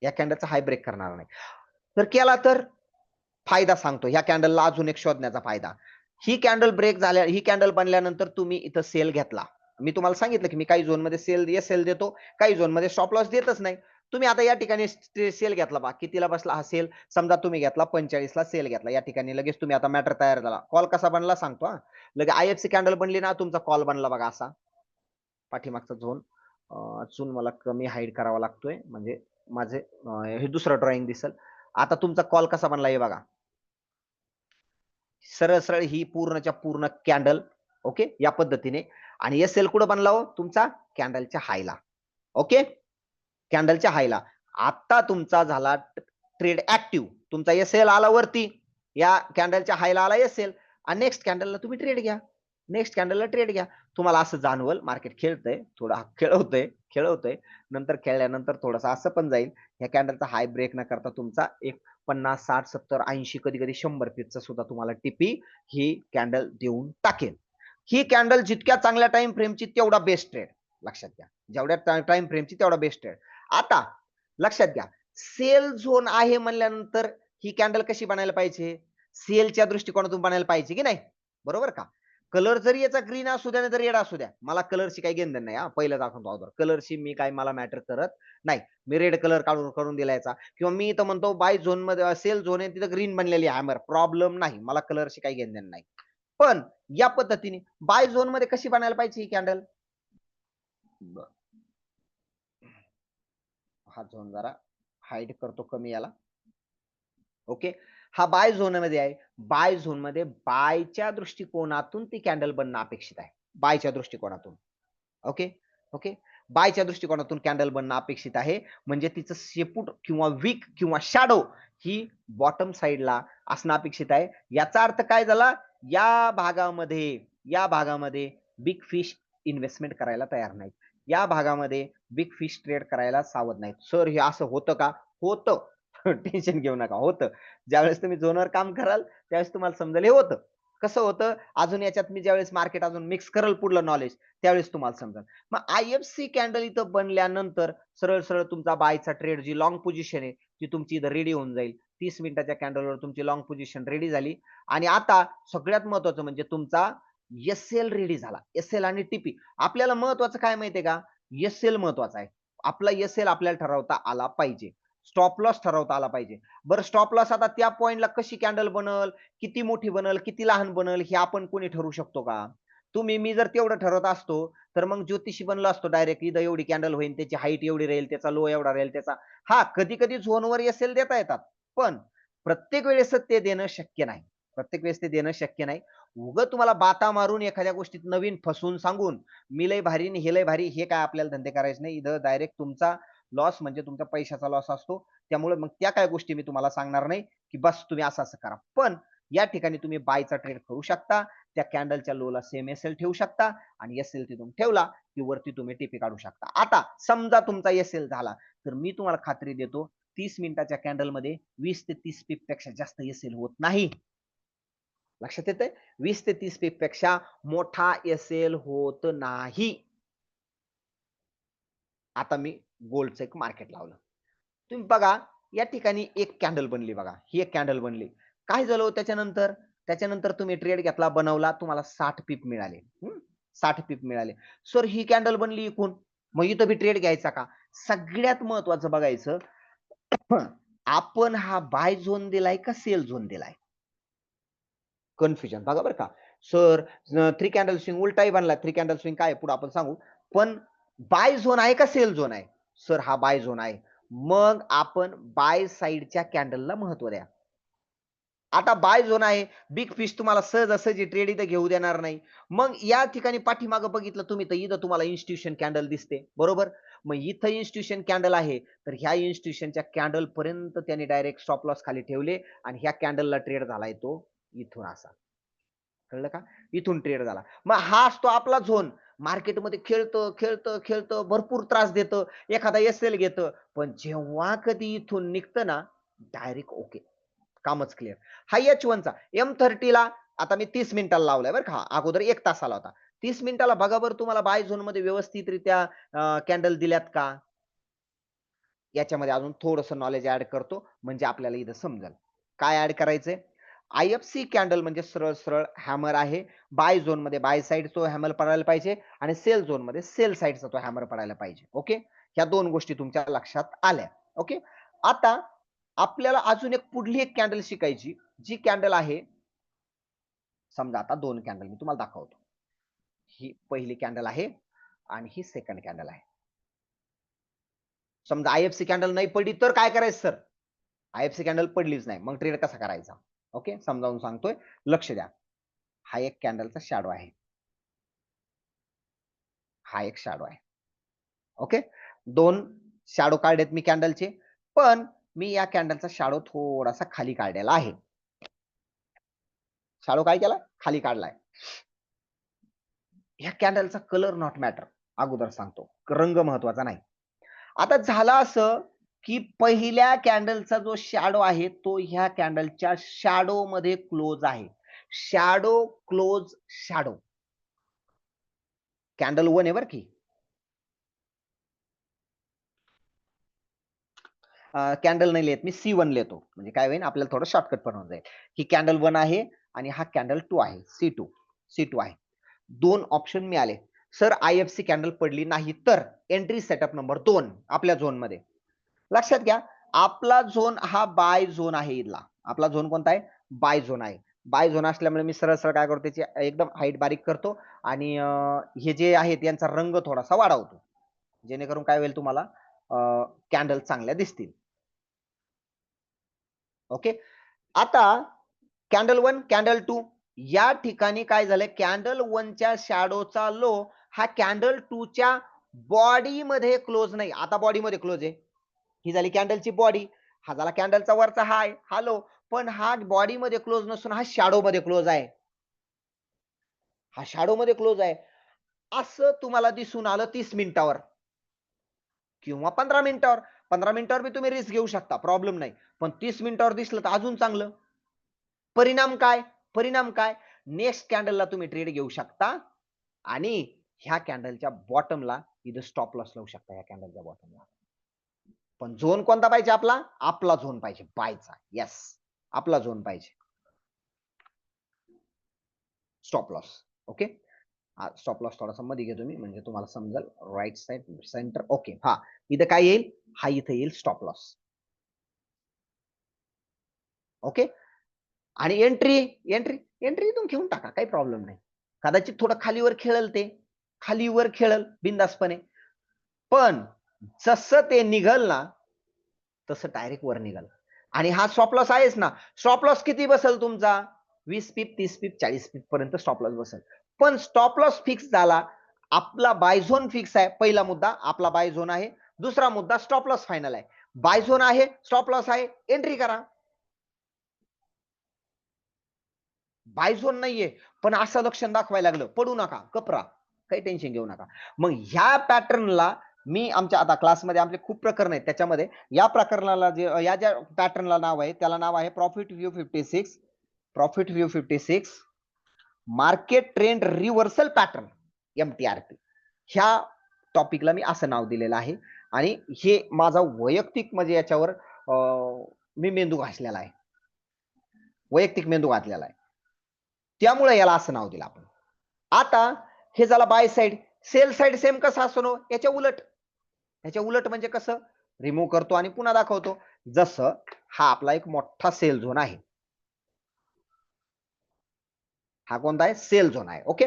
A: या कॅन्डलचा हाय ब्रेक करणार नाही. तर केला तर फायदा सांगतो. ह्या कॅन्डलला अजून एक शोधण्याचा फायदा. ही कॅन्डल ब्रेक झाल्या, ही कॅन्डल बनल्यानंतर तुम्ही इथं सेल घेतला. मी तुम्हाला सांगितलं की मी काही झोनमध्ये सेल देतो, काही झोनमध्ये स्टॉप लॉस देतच नाही. तुम्ही आता या ठिकाणी सेल घेतला बा, कितीला बसला हा सेल? समजा तुम्ही घेतला 45 ला सेल घेतला. या ठिकाणी लगेच तुम्ही आता मॅटर तयार झाला. कॉल कसा बनला सांगतो हा. लगे आयएफसी कॅन्डल बनली ना, तुमचा कॉल बनला बघा असा. पाठीमागचा झोन अजून मला कमी हाईड करावा लागतोय, म्हणजे माझे हे दुसरं ड्रॉइंग दिसेल. आता तुमचा कॉल कसा बनला हे बघा. सरळ सरळ ही पूर्णच्या पूर्ण कॅन्डल. ओके, या पद्धतीने. आणि एसएल कुठं बनला हो तुमचा? कॅन्डलच्या हायला. ओके, कॅन्डलच्या हायला. आता तुमचा झाला ट्रेड ऍक्टिव्ह. तुमचा एसएल आला वरती, या कॅन्डलच्या हायला आला एसएल, आणि नेक्स्ट कॅन्डलला तुम्ही ट्रेड घ्या. नेक्स्ट कॅन्डलला ट्रेड घ्या. तुम्हाला असं जाणवल मार्केट खेळतंय, थोडा खेळवतंय, नंतर खेळल्यानंतर थोडंसं असं पण जाईल. या कॅन्डलचा हाय ब्रेक न करता तुमचा एक 50, 60, 70, 80, कधी कधी 100 पीसचा सुद्धा तुम्हाला टीपी ही कॅन्डल देऊन टाकेल. ही कॅन्डल जितक्या चांगल्या टाइम फ्रेमची तेवढा बेस्ट ट्रेड. लक्षात घ्या, जेवढ्या टाइम फ्रेमची तेवढा बेस्ट ट्रेड. आता लक्षात घ्या, सेल झोन आहे म्हणल्यानंतर ही कॅन्डल कशी बनायला पाहिजे? सेलच्या दृष्टिकोनातून बनायला पाहिजे की नाही? बरोबर का? कलर जरी याचा ग्रीन असू द्या नाही रेड असू द्या, मला कलरशी काही घेणं नाही. हा, पहिलं दाखवतो अगोदर, कलरशी मी काय, मला मॅटर करत नाही. मी रेड कलर करून दिला याचा, किंवा मी तर म्हणतो बाय झोन मध्ये सेल झोन आहे तिथं ग्रीन बनलेली हॅमर, प्रॉब्लेम नाही, मला कलरशी काही घेणं नाही. पण या पद्धतीने बाय झोन मध्ये कशी बनायला पाहिजे ही कॅन्डल? हा झोन जरा हाईड करतो कमी याला. ओके, हा बाय झोन मध्ये आहे. बाय झोन मध्ये बायच्या दृष्टिकोनातून ती कॅन्डल बनणं अपेक्षित आहे. बायच्या दृष्टिकोनातून. Okay, okay. बायच्या दृष्टिकोनातून कॅन्डल बनणं अपेक्षित आहे. म्हणजे तिचं शेपूट किंवा विक किंवा शॅडो ही बॉटम साइडला असणं अपेक्षित आहे. याचा अर्थ काय झाला? या भागामध्ये बिग फिश इन्व्हेस्टमेंट करायला तयार नाहीत. या भागामध्ये बिग फिश ट्रेड करायला सावध नाहीत. सर हे असं होतं का? होतं. टेन्शन घेऊ नका, होतं. ज्यावेळेस तुम्ही झोनवर काम कराल त्यावेळेस तुम्हाला समजेल हे होतं. कसं होतं? अजून याच्यात मी ज्यावेळेस मार्केट अजून मिक्स करल पुढलं नॉलेज, त्यावेळेस तुम्हाला समजेल. मग आयएफसी कॅन्डल इथं बनल्यानंतर सरळ सरळ तुमचा बायचा ट्रेड, जी लॉंग पोझिशन आहे ती तुमची इथं रेडी होऊन जाईल. 30 मिनिटाच्या कॅन्डलवर तुमची लॉंग पोझिशन रेडी झाली. आणि आता सगळ्यात महत्वाचं म्हणजे तुमचा एसएल रेडी झाला. एसएल आणि टीपी. आपल्याला महत्वाचं काय माहितीये का? एसएल महत्वाचा आहे. आपला एसएल आपल्याला ठरवता आला पाहिजे. स्टॉप लॉस ठरवता आला पाहिजे. बरं, स्टॉप लॉस आता त्या पॉइंटला कशी कॅन्डल बनल, किती मोठी बनल, किती लहान बनल, हे आपण कोणी ठरवू शकतो का? मी जर तेवढं ठरवत असतो, तर मग ज्योतिषी बनलो असतो डायरेक्ट. इथं एवढी कॅन्डल होईल, त्याची हाईट एवढी राहील, त्याचा लो एवढा राहील, त्याचा. हा, कधी कधी झोनवर एसएल देता येतात, पण प्रत्येक वेळेस ते देणं शक्य नाही. प्रत्येक वेळेस ते देणं शक्य नाही. उग तुम्हाला बाता मारून एखाद्या गोष्टीत नवीन फसवून सांगून मी लय भारी आणि हे लय भारी, हे काय आपल्याला धंदे करायचे नाही. इथं डायरेक्ट तुमचा लॉस म्हणजे तुमच्या पैशाचा लॉस असतो. त्यामुळे मग त्या काय गोष्टी मी तुम्हाला सांगणार नाही, की बस तुम्ही असं करा. पण या ठिकाणी तुम्ही बायचा ट्रेड करू शकता. त्या कॅन्डलच्या लोला सेम एसएल ठेवू शकता आणि एसएल तिथून ठेवला की वरती तुम्ही टीपी काढू शकता. आता समजा तुमचा एसएल झाला, तर मी तुम्हाला खात्री देतो 30 मिनिटाच्या कॅन्डलमध्ये 20 ते 30 पीप पेक्षा जास्त एसएल होत नाही. लक्षात येतंय? 20 ते 30 पीप पेक्षा मोठा एसएल होत नाही. आता मी गोल्डचं एक मार्केट लावलं. तुम्ही बघा या ठिकाणी एक कॅन्डल बनली बघा. ही एक कॅन्डल बनली. काय झालं हो त्याच्यानंतर? त्याच्यानंतर तुम्ही ट्रेड घेतला, बनवला, तुम्हाला 60 पीप मिळाले. 60 पीप मिळाले. सर ही कॅन्डल बनली इकून. मग इथं बी ट्रेड घ्यायचा का? सगळ्यात महत्त्वाचं बघायचं आपण हा बाय झोन दिलाय का सेल झोन दिलाय? कन्फ्युजन बघा बरं का. सर 3 कॅन्डल स्विंग उलटाही बनला. 3 कॅन्डल स्विंग काय आहे पुढे आपण सांगू. पण बाय झोन आहे का सेल झोन आहे? सर हा बाय झोन आहे. मग आपण बाय साइडच्या कॅन्डलला महत्त्व द्या. आता बाय झोन आहे. बिग फिश तुम्हाला सहजासहजी ट्रेड इथं घेऊ देणार नाही. मग या ठिकाणी पाठीमागं बघितलं तुम्ही तर इथं तुम्हाला इन्स्टिट्यूशन कॅन्डल दिसते. बरोबर? मग इथं इन्स्टिट्यूशन कॅन्डल आहे. तर ह्या इन्स्टिट्यूशनच्या कॅन्डल पर्यंत त्याने डायरेक्ट स्टॉप लॉस खाली ठेवले आणि ह्या कॅन्डलला ट्रेड झालाय तो इथून असा. कळलं का? इथून ट्रेड झाला. मग हा असतो आपला झोन. मार्केटमध्ये खेळतं, खेळतं, खेळतं, भरपूर त्रास देतं, एखादा एसएल घेतं. पण जेव्हा कधी इथून निघतं ना, डायरेक्ट ओके. कामच क्लिअर. हा H1 चा M30 ला आता मी 30 मिनिटाला लावलाय बरं का. अगोदर 1 तासाला होता. 30 मिनिटाला बघा बरं तुम्हाला बाय झोनमध्ये व्यवस्थितरित्या कॅन्डल दिल्यात का? याच्यामध्ये अजून थोडंसं नॉलेज ॲड करतो म्हणजे आपल्याला इथं समजेल. काय ॲड करायचंय? आयएफसी कॅन्डल म्हणजे सरळ-सरळ हॅमर आहे. बाय झोनमध्ये बाय साइड तो हॅमर पडायला पाहिजे आणि सेल झोनमध्ये सेल साइडचा तो हॅमर पडायला पाहिजे. ओके. ह्या 2 गोष्टी तुमच्या लक्षात आल्या. ओके. आता आपल्याला अजून एक पुढली एक कॅन्डल शिकायची. जी कॅन्डल आहे समजा आता 2 कॅन्डल मी तुम्हाला दाखवतो. ही पहिली कॅन्डल आहे आणि ही सेकंड कॅन्डल आहे. समजा आयएफसी कॅन्डल नाही पडली तर काय करायचं सर? आयएफसी कॅन्डल पडलीच नाही. मग ट्रेड कसा करायचा? ओके. समजावून सांगतोय. लक्ष द्या. हा एक कॅन्डलचा शॅडो आहे. हा एक शॅडो आहे. ओके. 2 शॅडो काढलेत मी कॅन्डलचे. पण मी या कॅन्डलचा शॅडो थोडासा खाली काढलेला आहे. शॅडो काय केला? खाली काढलाय. ह्या कॅन्डलचा कलर नॉट मॅटर. अगोदर सांगतो. रंग महत्वाचा नाही. आता झालं असं, की पहिल्या कॅन्डलचा जो शॅडो आहे तो ह्या कॅन्डलच्या शॅडोमध्ये क्लोज आहे. Shadow close shadow. कॅन्डल 1 आहे बरं की. कॅन्डल नाही लिहित मी C1 लिहितो. म्हणजे काय होईल आपल्याला थोडं शॉर्टकट पण होऊन जाईल. ही कॅन्डल 1 आहे आणि हा कॅन्डल 2 आहे. C2 आहे. 2 ऑप्शन मिळाले. सर आयएफसी कॅन्डल पडली नाही तर एंट्री सेटअप नंबर 2 आपल्या झोनमध्ये. लक्षात घ्या आपला झोन हा बाय झोन आहे इथला. आपला झोन कोणता आहे? बाय झोन आहे. बाय झोन असल्यामुळे मी सरळ-सरळ काय करतो त्याची एकदम हाईट बारीक करतो आणि हे जे आहेत यांचा रंग थोडासा वाढवतो. जेणेकरून काय होईल तुम्हाला कॅन्डल चांगल्या दिसतील. ओके. आता कॅन्डल 1, कॅन्डल 2 या ठिकाणी काय झालंय कॅन्डल 1 च्या शॅडोचा लो हा कॅन्डल 2 च्या बॉडीमध्ये क्लोज नाही. आता बॉडीमध्ये क्लोज आहे. ही झाली कॅन्डलची बॉडी. हा झाला कॅन्डलचा वरचा हाय, हा लो. पण हा बॉडीमध्ये क्लोज नसून हा शॅडोमध्ये क्लोज आहे. हा शॅडोमध्ये क्लोज आहे. असं तुम्हाला दिसून आलं 30 मिनिटावर किंवा 15 मिनिटावर. 15 मिनिटावर बी तुम्ही रिस्क घेऊ शकता. प्रॉब्लेम नाही. पण 30 मिनिटावर दिसलं तर अजून चांगलं. परिणाम काय? परिणाम काय? नेक्स्ट कॅन्डलला तुम्ही ट्रेड घेऊ शकता आणि ह्या कॅन्डलच्या बॉटमला इथं स्टॉप लॉस लावू शकता ह्या कॅन्डलच्या बॉटमला. पण झोन कोणता पाहिजे आपला? आपला झोन पाहिजे बायचा. येस. आपला झोन पाहिजे. Stop loss. Okay. Stop loss थोडासा मध्ये घेतो मी म्हणजे तुम्हाला समजेल. Right side centre okay. हा इथं काय येईल? हा इथं येईल स्टॉप लॉस. ओके. आणि एंट्री इथून घेऊन टाका काही प्रॉब्लेम नाही. कदाचित थोडं खालीवर खेळल ते. खालीवर खेळल बिंदासपणे. पण जसं ते निघल ना तसं डायरेक्ट वर निघाल. आणि हा स्टॉप लॉस आहेच ना. स्टॉप लॉस किती बसेल तुमचा? 20 पीप 30 पीप 40 पीप पर्यंत स्टॉप लॉस बसेल. पण स्टॉप लॉस फिक्स झाला, आपला बाय झोन फिक्स आहे. पहिला मुद्दा आपला बाय झोन आहे. दुसरा मुद्दा स्टॉप लॉस फायनल आहे. बाय झोन आहे, स्टॉप लॉस आहे, एंट्री करा. बाय झोन नाहीये पण असं लक्षण दाखवायला लागलं, पडू नका, कपरा, काही टेन्शन घेऊ नका. मग ह्या पॅटर्नला मी आमच्या आता क्लासमध्ये आमचे खूप प्रकरण आहेत, त्याच्यामध्ये या प्रकरणाला जे या ज्या पॅटर्नला नाव आहे त्याला नाव आहे profit view 56. Profit view 56 market trend reversal pattern MTRP. ह्या टॉपिकला मी असं नाव दिलेलं आहे आणि हे माझा वैयक्तिक म्हणजे याच्यावर मी मेंदू घासलेला आहे, वैयक्तिक मेंदू घातलेला आहे, त्यामुळे याला असं नाव दिलं आपण. आता हे झालं by side. Sell side same कसं असतो, याच्या उलट. याच्या उलट म्हणजे कसं, रिमूव्ह करतो आणि पुन्हा दाखवतो. जसं हा आपला एक मोठा सेल झोन आहे, हा कोणता आहे, सेल झोन आहे. ओके,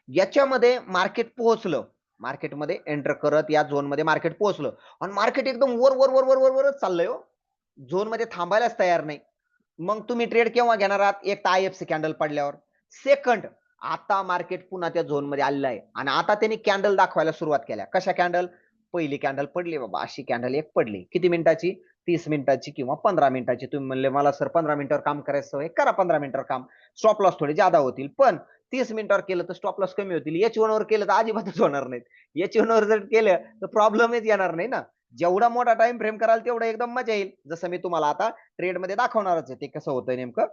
A: याच्यामध्ये मार्केट पोहोचलं, मार्केटमध्ये एंटर करत या झोन मध्ये मार्केट पोहोचलं आणि मार्केट एकदम वर वर वर वर वर वरच चाललंय हो, झोन मध्ये थांबायलाच तयार नाही. मग तुम्ही ट्रेड केव्हा घेणार आहात, एक तर IFC कॅन्डल पडल्यावर. सेकंड, आता मार्केट पुन्हा त्या झोन मध्ये आलेलं आहे आणि आता त्यांनी कॅन्डल दाखवायला सुरुवात केल्या. कशा कॅन्डल, पहिली कॅन्डल पडली बाबा, अशी कॅन्डल एक पडली, किती मिनिटाची, 30 मिनिटाची किंवा 15 मिनिटाची. तुम्ही म्हणले मला सर 15 मिनिटावर काम करायचं आहे, करा 15 मिनिटावर काम, स्टॉप लॉस थोडे जादा होतील, पण 30 मिनिटावर केलं तर स्टॉप लॉस कमी होतील. H1 वर केलं तर अजिबातच होणार नाहीत. H1 वर जर केलं तर प्रॉब्लेमच येणार नाही ना. जेवढा मोठा टाइम फ्रेम कराल तेवढा एकदम मजा येईल. जसं मी तुम्हाला आता ट्रेड मध्ये दाखवणारच आहे, ते कसं होतंय नेमकं.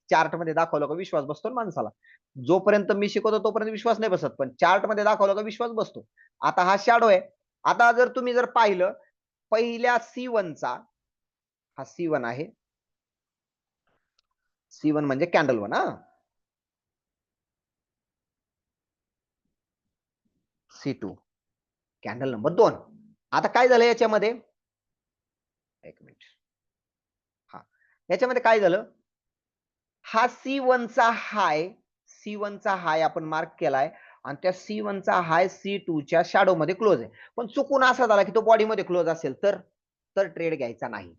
A: चार्ट मध्ये दाखवलं का विश्वास बसतो ना माणसाला. जोपर्यंत मी शिकवतो तोपर्यंत विश्वास नाही बसत, पण चार्ट मध्ये दाखवलं का विश्वास बसतो. आता हा शॅडो आहे. आता जर तुम्ही जर पाहिलं, पहिल्या C1 चा, हा C1 आहे, C1 म्हणजे कॅन्डल 1. C2 candle number 2. आता काय झालं याच्यामध्ये, एक मिनिट, हा याच्यामध्ये काय झालं, हा C1 चा हाय, C1 चा हाय आपण मार्क केलाय आणि त्या C1 चा हाय C2 च्या शॅडो मध्ये क्लोज आहे. पण चुकून असा झाला की तो बॉडी मध्ये क्लोज असेल तर ट्रेड घ्यायचा नाही.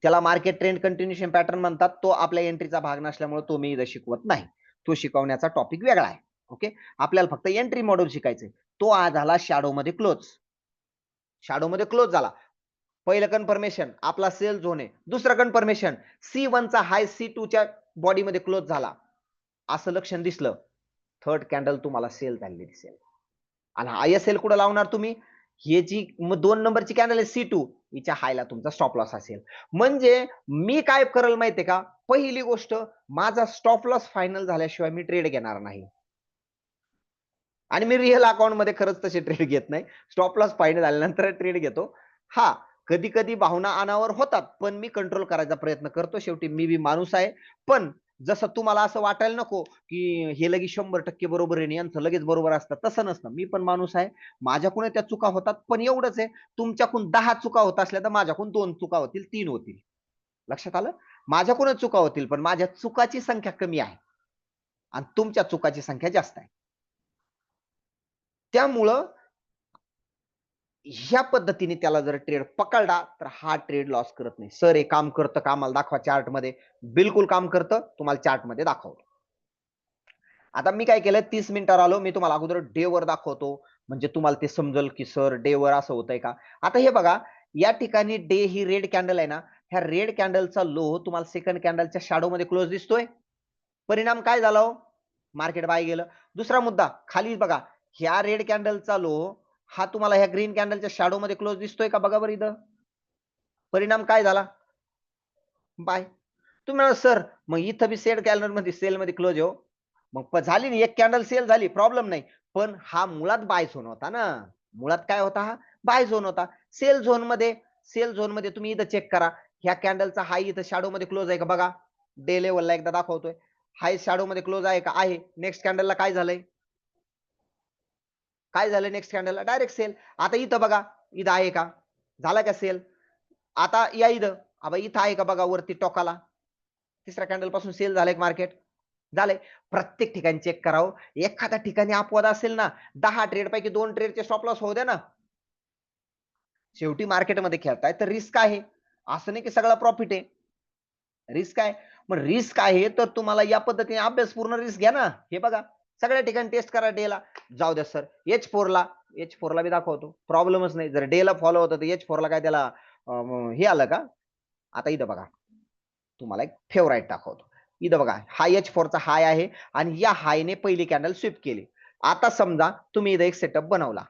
A: त्याला मार्केट ट्रेंड कंटिन्युएशन पॅटर्न म्हणतात. तो आपल्या एंट्रीचा भाग नसल्यामुळे तो मी इथं शिकवत नाही, तो शिकवण्याचा टॉपिक वेगळा आहे. ओके, आपल्याला फक्त एंट्री मॉड्यूल शिकायचंय. तो आज झाला शॅडो मध्ये क्लोज, शॅडो मध्ये क्लोज झाला. पहिलं कन्फर्मेशन आपला सेल झोन आहे. दुसरं कन्फर्मेशन C1 चा हाय C2 च्या बॉडी मध्ये क्लोज झाला, असं लक्षण दिसलं. थर्ड कॅन्डल तुम्हाला सेल झालेली दिसेल आणि ISL कुठे लावणार तुम्ही, हे जी 2 नंबरची कॅन्डल आहे C2, हिच्या हायला तुमचा स्टॉप लॉस असेल. म्हणजे मी काय करेल माहितीये का, पहिली गोष्ट, माझा स्टॉप लॉस फायनल झाल्याशिवाय मी ट्रेड घेणार नाही. आणि मी रिअल अकाउंट मध्ये खरंच तसे ट्रेड घेत नाही, स्टॉप लॉस फायनल झाल्यानंतर ट्रेड घेतो. हा, कधी कधी भावना अनावर होतात, पण मी कंट्रोल करायचा प्रयत्न करतो. शेवटी मी बी माणूस आहे. पण जसं तुम्हाला असं वाटायला नको की हे लगेच 100% बरोबर आहे, यांचं लगेच बरोबर असतं, तसं नसतं. मी पण माणूस आहे, माझ्याकडून त्या चुका होतात, पण एवढंच आहे, तुमच्याकडून 10 चुका होत असल्या तर माझ्याकडून 2 चुका होतील, 3 होतील. लक्षात आलं, माझ्याकडून चुका होतील पण माझ्या चुकाची संख्या कमी आहे आणि तुमच्या चुकाची संख्या जास्त आहे. त्यामुळं ह्या पद्धतीने त्याला जर ट्रेड पकडला तर हा ट्रेड लॉस करत नाही. सर हे काम करतं का, आम्हाला दाखवा चार्ट मध्ये. बिलकुल काम करतं, तुम्हाला चार्ट मध्ये दाखवतो. आता मी काय केलं, 30 मिनिटावर आलो. मी तुम्हाला अगोदर डे वर दाखवतो, म्हणजे तुम्हाला ते समजेल की सर डे वर असं होतंय का. आता हे बघा, या ठिकाणी डे ही रेड कॅन्डल आहे ना, ह्या रेड कॅन्डलचा लो तुम्हाला सेकंड कॅन्डलच्या शॅडो मध्ये क्लोज दिसतोय. परिणाम काय झाला हो, मार्केट बाय गेलं. दुसरा मुद्दा, खाली बघा, ह्या रेड कॅन्डलचा लो हा तुम्हाला ह्या ग्रीन कॅन्डलच्या शॅडो मध्ये क्लोज दिसतोय का, बघा बरं इथं. परिणाम काय झाला, बाय. तुम्ही म्हणा सर मग इथं बी सेल कॅन्डल मध्ये सेल मध्ये क्लोज हो, मग झाली ना एक कॅन्डल सेल झाली, प्रॉब्लेम नाही. पण हा मुळात बाय झोन होता ना, मुळात काय होता, हा बाय झोन होता. सेल झोन मध्ये तुम्ही इथं चेक करा, ह्या कॅन्डलचा हाय इथं शॅडो मध्ये क्लोज आहे का बघा, डे लेवलला एकदा दाखवतोय. हाय शॅडो मध्ये क्लोज आहे का, आहे. नेक्स्ट कॅन्डलला काय झालंय, काय झालं, नेक्स्ट कॅन्डलला डायरेक्ट सेल. आता इथं बघा, इथं आहे का, झाला का सेल. आता या इथं, इथं आहे का बघा वरती टोकाला, तिसऱ्या कॅन्डल पासून सेल झालंय मार्केट, झालंय. प्रत्येक ठिकाणी चेक करावं. एखाद्या ठिकाणी अपवाद असेल ना, 10 ट्रेड पैकी 2 ट्रेडचे स्टॉप लॉस होऊ द्या ना. शेवटी मार्केटमध्ये खेळताय तर रिस्क आहे, असं नाही की सगळा प्रॉफिट आहे, रिस्क आहे. मग रिस्क आहे तर तुम्हाला या पद्धतीने अभ्यास पूर्ण रिस्क घ्या ना. हे बघा सगळ्या ठिकाणी टेस्ट करा डेला. जाऊ द्या सर H4 ला मी दाखवतो. प्रॉब्लेमच नाही. जर डेला फॉलो होतं तर H4 ला काय त्याला हे आलं का? आता इथं बघा तुम्हाला एक फेवराईट दाखवतो. इथं बघा हा H4 चा हाय आहे आणि या हायने पहिली कॅन्डल स्वीप केली. आता समजा तुम्ही इथं एक सेटअप बनवला.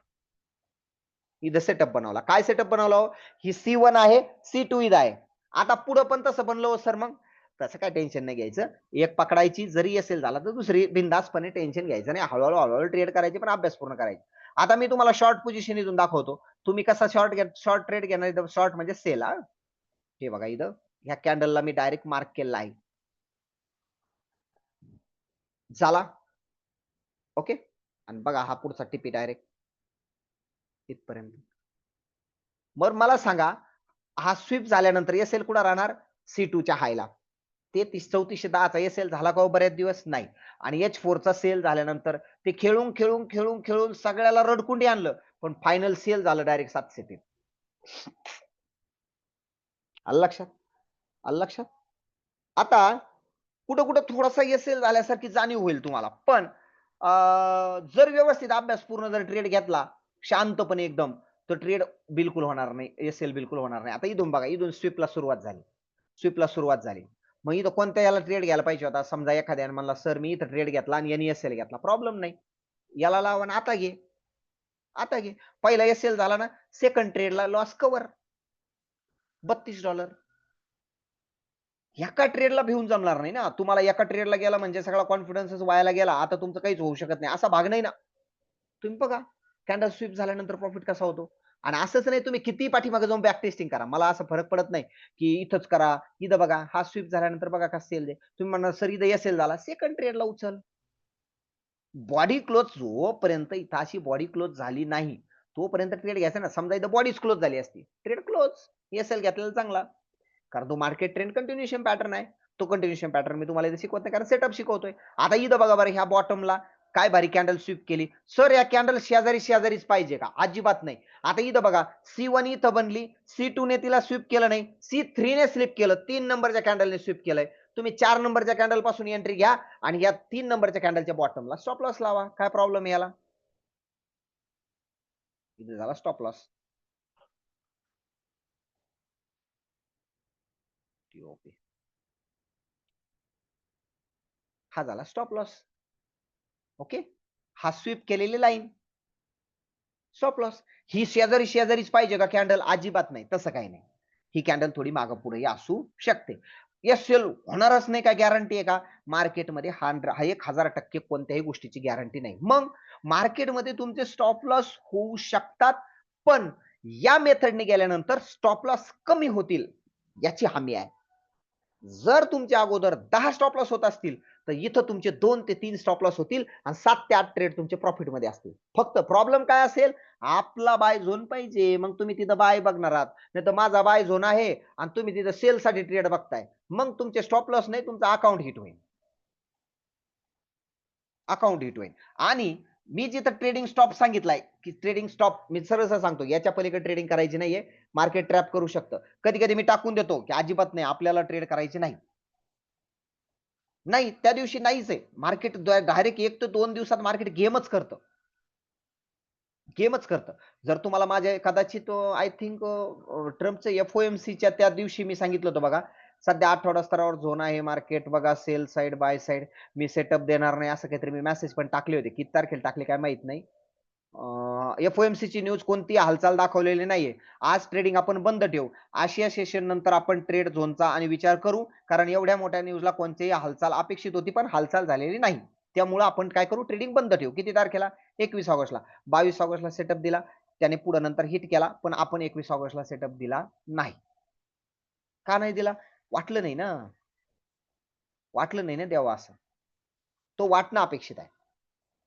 A: इथं सेटअप बनवला. काय सेटअप बनवला हो? ही C1 आहे, C2 इथं आहे. आता पुढं पण तसं बनलं हो सर मग? तसं काय टेन्शन नाही घ्यायचं. एक पकडायची जरी असेल झाला तर दुसरी बिनधास्तपणे टेन्शन घ्यायचं नाही. हळूहळू ट्रेड करायची पण अभ्यास पूर्ण करायचा. आता मी तुम्हाला शॉर्ट पोझिशन इथून दाखवतो. तुम्ही कसा शॉर्ट ट्रेड घेणार इथं शॉर्ट म्हणजे सेल हा. हे बघा इथं ह्या कॅन्डलला मी डायरेक्ट मार्क केलेला आहे. झाला. ओके. आणि बघा हा पुढचा टिपी डायरेक्ट इथपर्यंत. मग मला सांगा हा स्वीप झाल्यानंतर एसएल कुठं राहणार? C2 च्या हायला. 3410चा एसएल झाला का हो बऱ्याच दिवस? नाही. आणि H4 चा सेल झाल्यानंतर ते खेळून सगळ्याला रडकुंडी आणलं. पण फायनल सेल झालं डायरेक्ट 703. आलं लक्षात? आलं लक्षात? आता कुठं कुठं थोडासा एसएल झाल्यासारखी जाणीव होईल तुम्हाला. पण जर व्यवस्थित अभ्यास पूर्ण जर ट्रेड घेतला शांतपणे एकदम तर ट्रेड बिलकुल होणार नाही. एसएल बिलकुल होणार नाही. आता इथून बघा इथून स्वीपला सुरुवात झाली. स्वीपला सुरुवात झाली. मग इथं कोणत्या याला ट्रेड घ्यायला पाहिजे होता? समजा एखाद्याने म्हणला सर मी इथं ट्रेड घेतला आणि यांनी एसएल घेतला. प्रॉब्लेम नाही. याला लावा आणि आता घे. आता घे. पहिला एसएल झाला ना सेकंड ट्रेडला लॉस कव्हर $32. एका ट्रेडला भिवून जमणार नाही ना. तुम्हाला एका ट्रेडला गेला म्हणजे सगळा कॉन्फिडन्सच वायाला गेला. आता तुमचं काहीच होऊ शकत नाही. असा भाग नाही ना. तुम्ही बघा कॅन्डल स्वीप झाल्यानंतर प्रॉफिट कसा होतो. आणि असंच नाही तुम्ही किती पाठीमागे जाऊन बॅक टेस्टिंग करा. मला असं फरक पडत नाही की इथंच करा. इथं बघा हा स्वीप झाल्यानंतर बघा का सेल दे. तुम्ही म्हणणार सर इथं एसएल झाला. सेकंड ट्रेडला उचल. बॉडी क्लोज जोपर्यंत इथं अशी बॉडी क्लोज झाली नाही तोपर्यंत ट्रेड घ्यायचा ना. समजा इथं बॉडीच क्लोज झाली असती. Trade close. एसएल घेतलेला चांगला. कारण तो मार्केट ट्रेंड कंटिन्युएशन पॅटर्न आहे. तो कंटिन्युएशन पॅटर्न मी तुम्हाला इथे शिकवत नाही कारण सेटअप शिकवतोय. आता इथं बघा बरं ह्या बॉटमला काय भारी कॅन्डल स्वीप केली. सर या कॅन्डल शेजारीच पाहिजे का? अजिबात नाही. आता इथं बघा C1 इथं बनली. C2 ने तिला स्वीप केलं नाही. C3 ने स्वीप केलं. 3 नंबरच्या कॅन्डलने स्वीप केलंय. तुम्ही 4 नंबरच्या कॅन्डल पासून एंट्री घ्या आणि या 3 नंबरच्या कॅन्डलच्या बॉटमला स्टॉप लॉस लावा. काय प्रॉब्लेम याला? इथे झाला स्टॉप लॉस. हा झाला स्टॉप लॉस. ओके. हा स्वीप केलेली लाईन स्टॉप लॉस. ही शेजारीच पाहिजे का कॅन्डल? अजिबात नाही. तसं काही नाही. ही कॅन्डल थोडी मागे पुढे असू शकते. एसएल होणारच नाही काय गॅरंटी आहे का? मार्केटमध्ये हा 1000% कोणत्याही गोष्टीची गॅरंटी नाही. मग मार्केटमध्ये तुमचे स्टॉप लॉस होऊ शकतात पण या मेथडने गेल्यानंतर स्टॉप लॉस कमी होतील याची हमी आहे. जर तुमच्या अगोदर 10 स्टॉप लॉस होत असतील तर इथं तुमचे 2 ते 3 स्टॉप लॉस होतील आणि 7 ते 8 ट्रेड तुमचे प्रॉफिट मध्ये असतील. फक्त प्रॉब्लेम काय असेल? आपला बाय झोन पाहिजे. मग तुम्ही तिथं बाय बघणार आहात. नाही तर माझा बाय झोन आहे आणि तुम्ही तिथं सेल साठी ट्रेड बघताय. मग तुमचे स्टॉप लॉस नाही तुमचा अकाउंट हिट होईल. अकाउंट हिट होईल. आणि मी जिथं ट्रेडिंग स्टॉप सांगितलाय की ट्रेडिंग स्टॉप मी सरळ सांगतो याच्या पलीकडे ट्रेडिंग करायची नाहीये. मार्केट ट्रॅप करू शकतं. कधी-कधी मी टाकून देतो की अजिबात नाही आपल्याला ट्रेड करायची नाही. नाही त्या दिवशी नाहीच आहे. मार्केट डायरेक्ट 1 ते 2 दिवसात मार्केट गेमच करतं. गेमच करतं. जर तुम्हाला माझ्या कदाचित आय थिंक ट्रम्पचं एफओएमसीच्या त्या दिवशी मी सांगितलं होतं बघा. सध्या आठवडा स्तरावर झोन आहे मार्केट बघा sell side by side me setup देणार नाही असं काहीतरी मी मेसेज पण टाकले होते. किती तारखेला टाकले काय माहित नाही. एफओएमसीची न्यूज कोणती हालचाल दाखवलेली नाहीये. आज ट्रेडिंग आपण बंद ठेवू. आशिया सेशन नंतर आपण ट्रेड झोनचा आणि विचार करू कारण एवढ्या मोठ्या न्यूजला कोणतीही हालचाल अपेक्षित होती पण हालचाल झालेली नाही. त्यामुळे आपण काय करू ट्रेडिंग बंद ठेवू. किती तारखेला? 21 ऑगस्टला. 22 ऑगस्टला सेटअप दिला. त्याने पुढे नंतर हिट केला पण आपण 21 ऑगस्टला सेटअप दिला नाही. का नाही दिला? वाटलं नाही ना. वाटलं नाही ना द्यावं असं. तो वाटणं अपेक्षित आहे.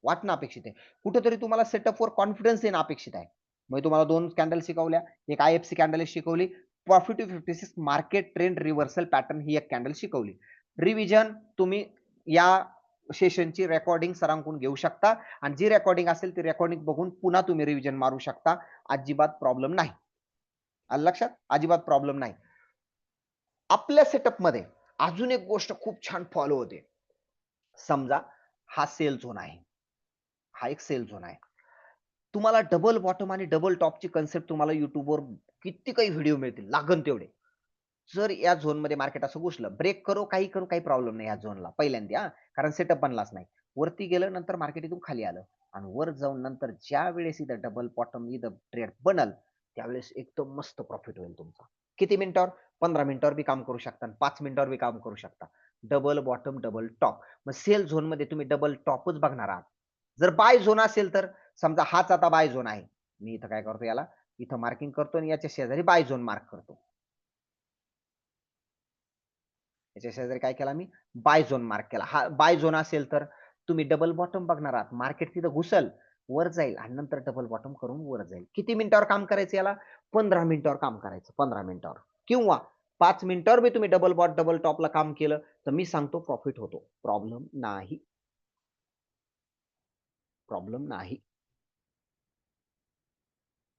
A: वाटणं अपेक्षित आहे. कुठेतरी तुम्हाला सेटअपवर कॉन्फिडन्स येणं अपेक्षित आहे. मग तुम्हाला 2 कॅन्डल शिकवल्या. एक आयएफसी कॅन्डल शिकवली. Profit to 56 market trend reversal pattern ही एक कॅन्डल शिकवली. रिव्हिजन तुम्ही या सेशनची रेकॉर्डिंग सरांकडून घेऊ शकता आणि जी रेकॉर्डिंग असेल ती रेकॉर्डिंग बघून पुन्हा तुम्ही रिव्हिजन मारू शकता. अजिबात प्रॉब्लेम नाही. आलं लक्षात? अजिबात प्रॉब्लेम नाही. आपल्या सेटअपमध्ये अजून एक गोष्ट खूप छान फॉलो होते. समजा हा सेल झोन आहे. हा एक सेल झोन आहे. तुम्हाला डबल बॉटम आणि डबल टॉपची कन्सेप्ट तुम्हाला YouTubeवर किती काही व्हिडिओ मिळतील, लागन तेवढे. जर या झोनमध्ये मार्केट असं घुसलं, ब्रेक करो, काही करू, काही प्रॉब्लेम नाही या झोनला पहिल्यांदा हां. कारण सेटअप बनलाच नाही. वरती गेलं नंतर मार्केट इथून खाली आलं आणि वर जाऊन नंतर ज्यावेळेस इथं डबल बॉटम इथं ट्रेड बनल, त्यावेळेस एकदम मस्त प्रॉफिट होईल तुमचा. किती मिनिटावर? 15 मिनिटावर बी काम करू शकता आणि 5 मिनिटावर बी काम करू शकता. Double bottom, double top. मग सेल झोनमध्ये तुम्ही डबल टॉपच बघणार आहात. जर बाय झोन असेल तर समजा हाच आता बाय झोन आहे. मी इथं काय करतो याला इथं मार्किंग करतो आणि याच्या शेजारी बाय झोन मार्क करतो. याच्या शेजारी काय केला मी बाय झोन मार्क केला. हा बाय झोन असेल तर तुम्ही डबल बॉटम बघणार आहात. मार्केट तिथं घुसल, वर जाईल आणि नंतर डबल बॉटम करून वर जाईल. किती मिनिटावर काम करायचं याला? 15 मिनिटावर काम करायचं. 15 मिनिटावर किंवा 5 मिनिटावर बी तुम्ही डबल टॉपला काम केलं तर मी सांगतो प्रॉफिट होतो. प्रॉब्लेम नाही. प्रॉब्लेम नाही.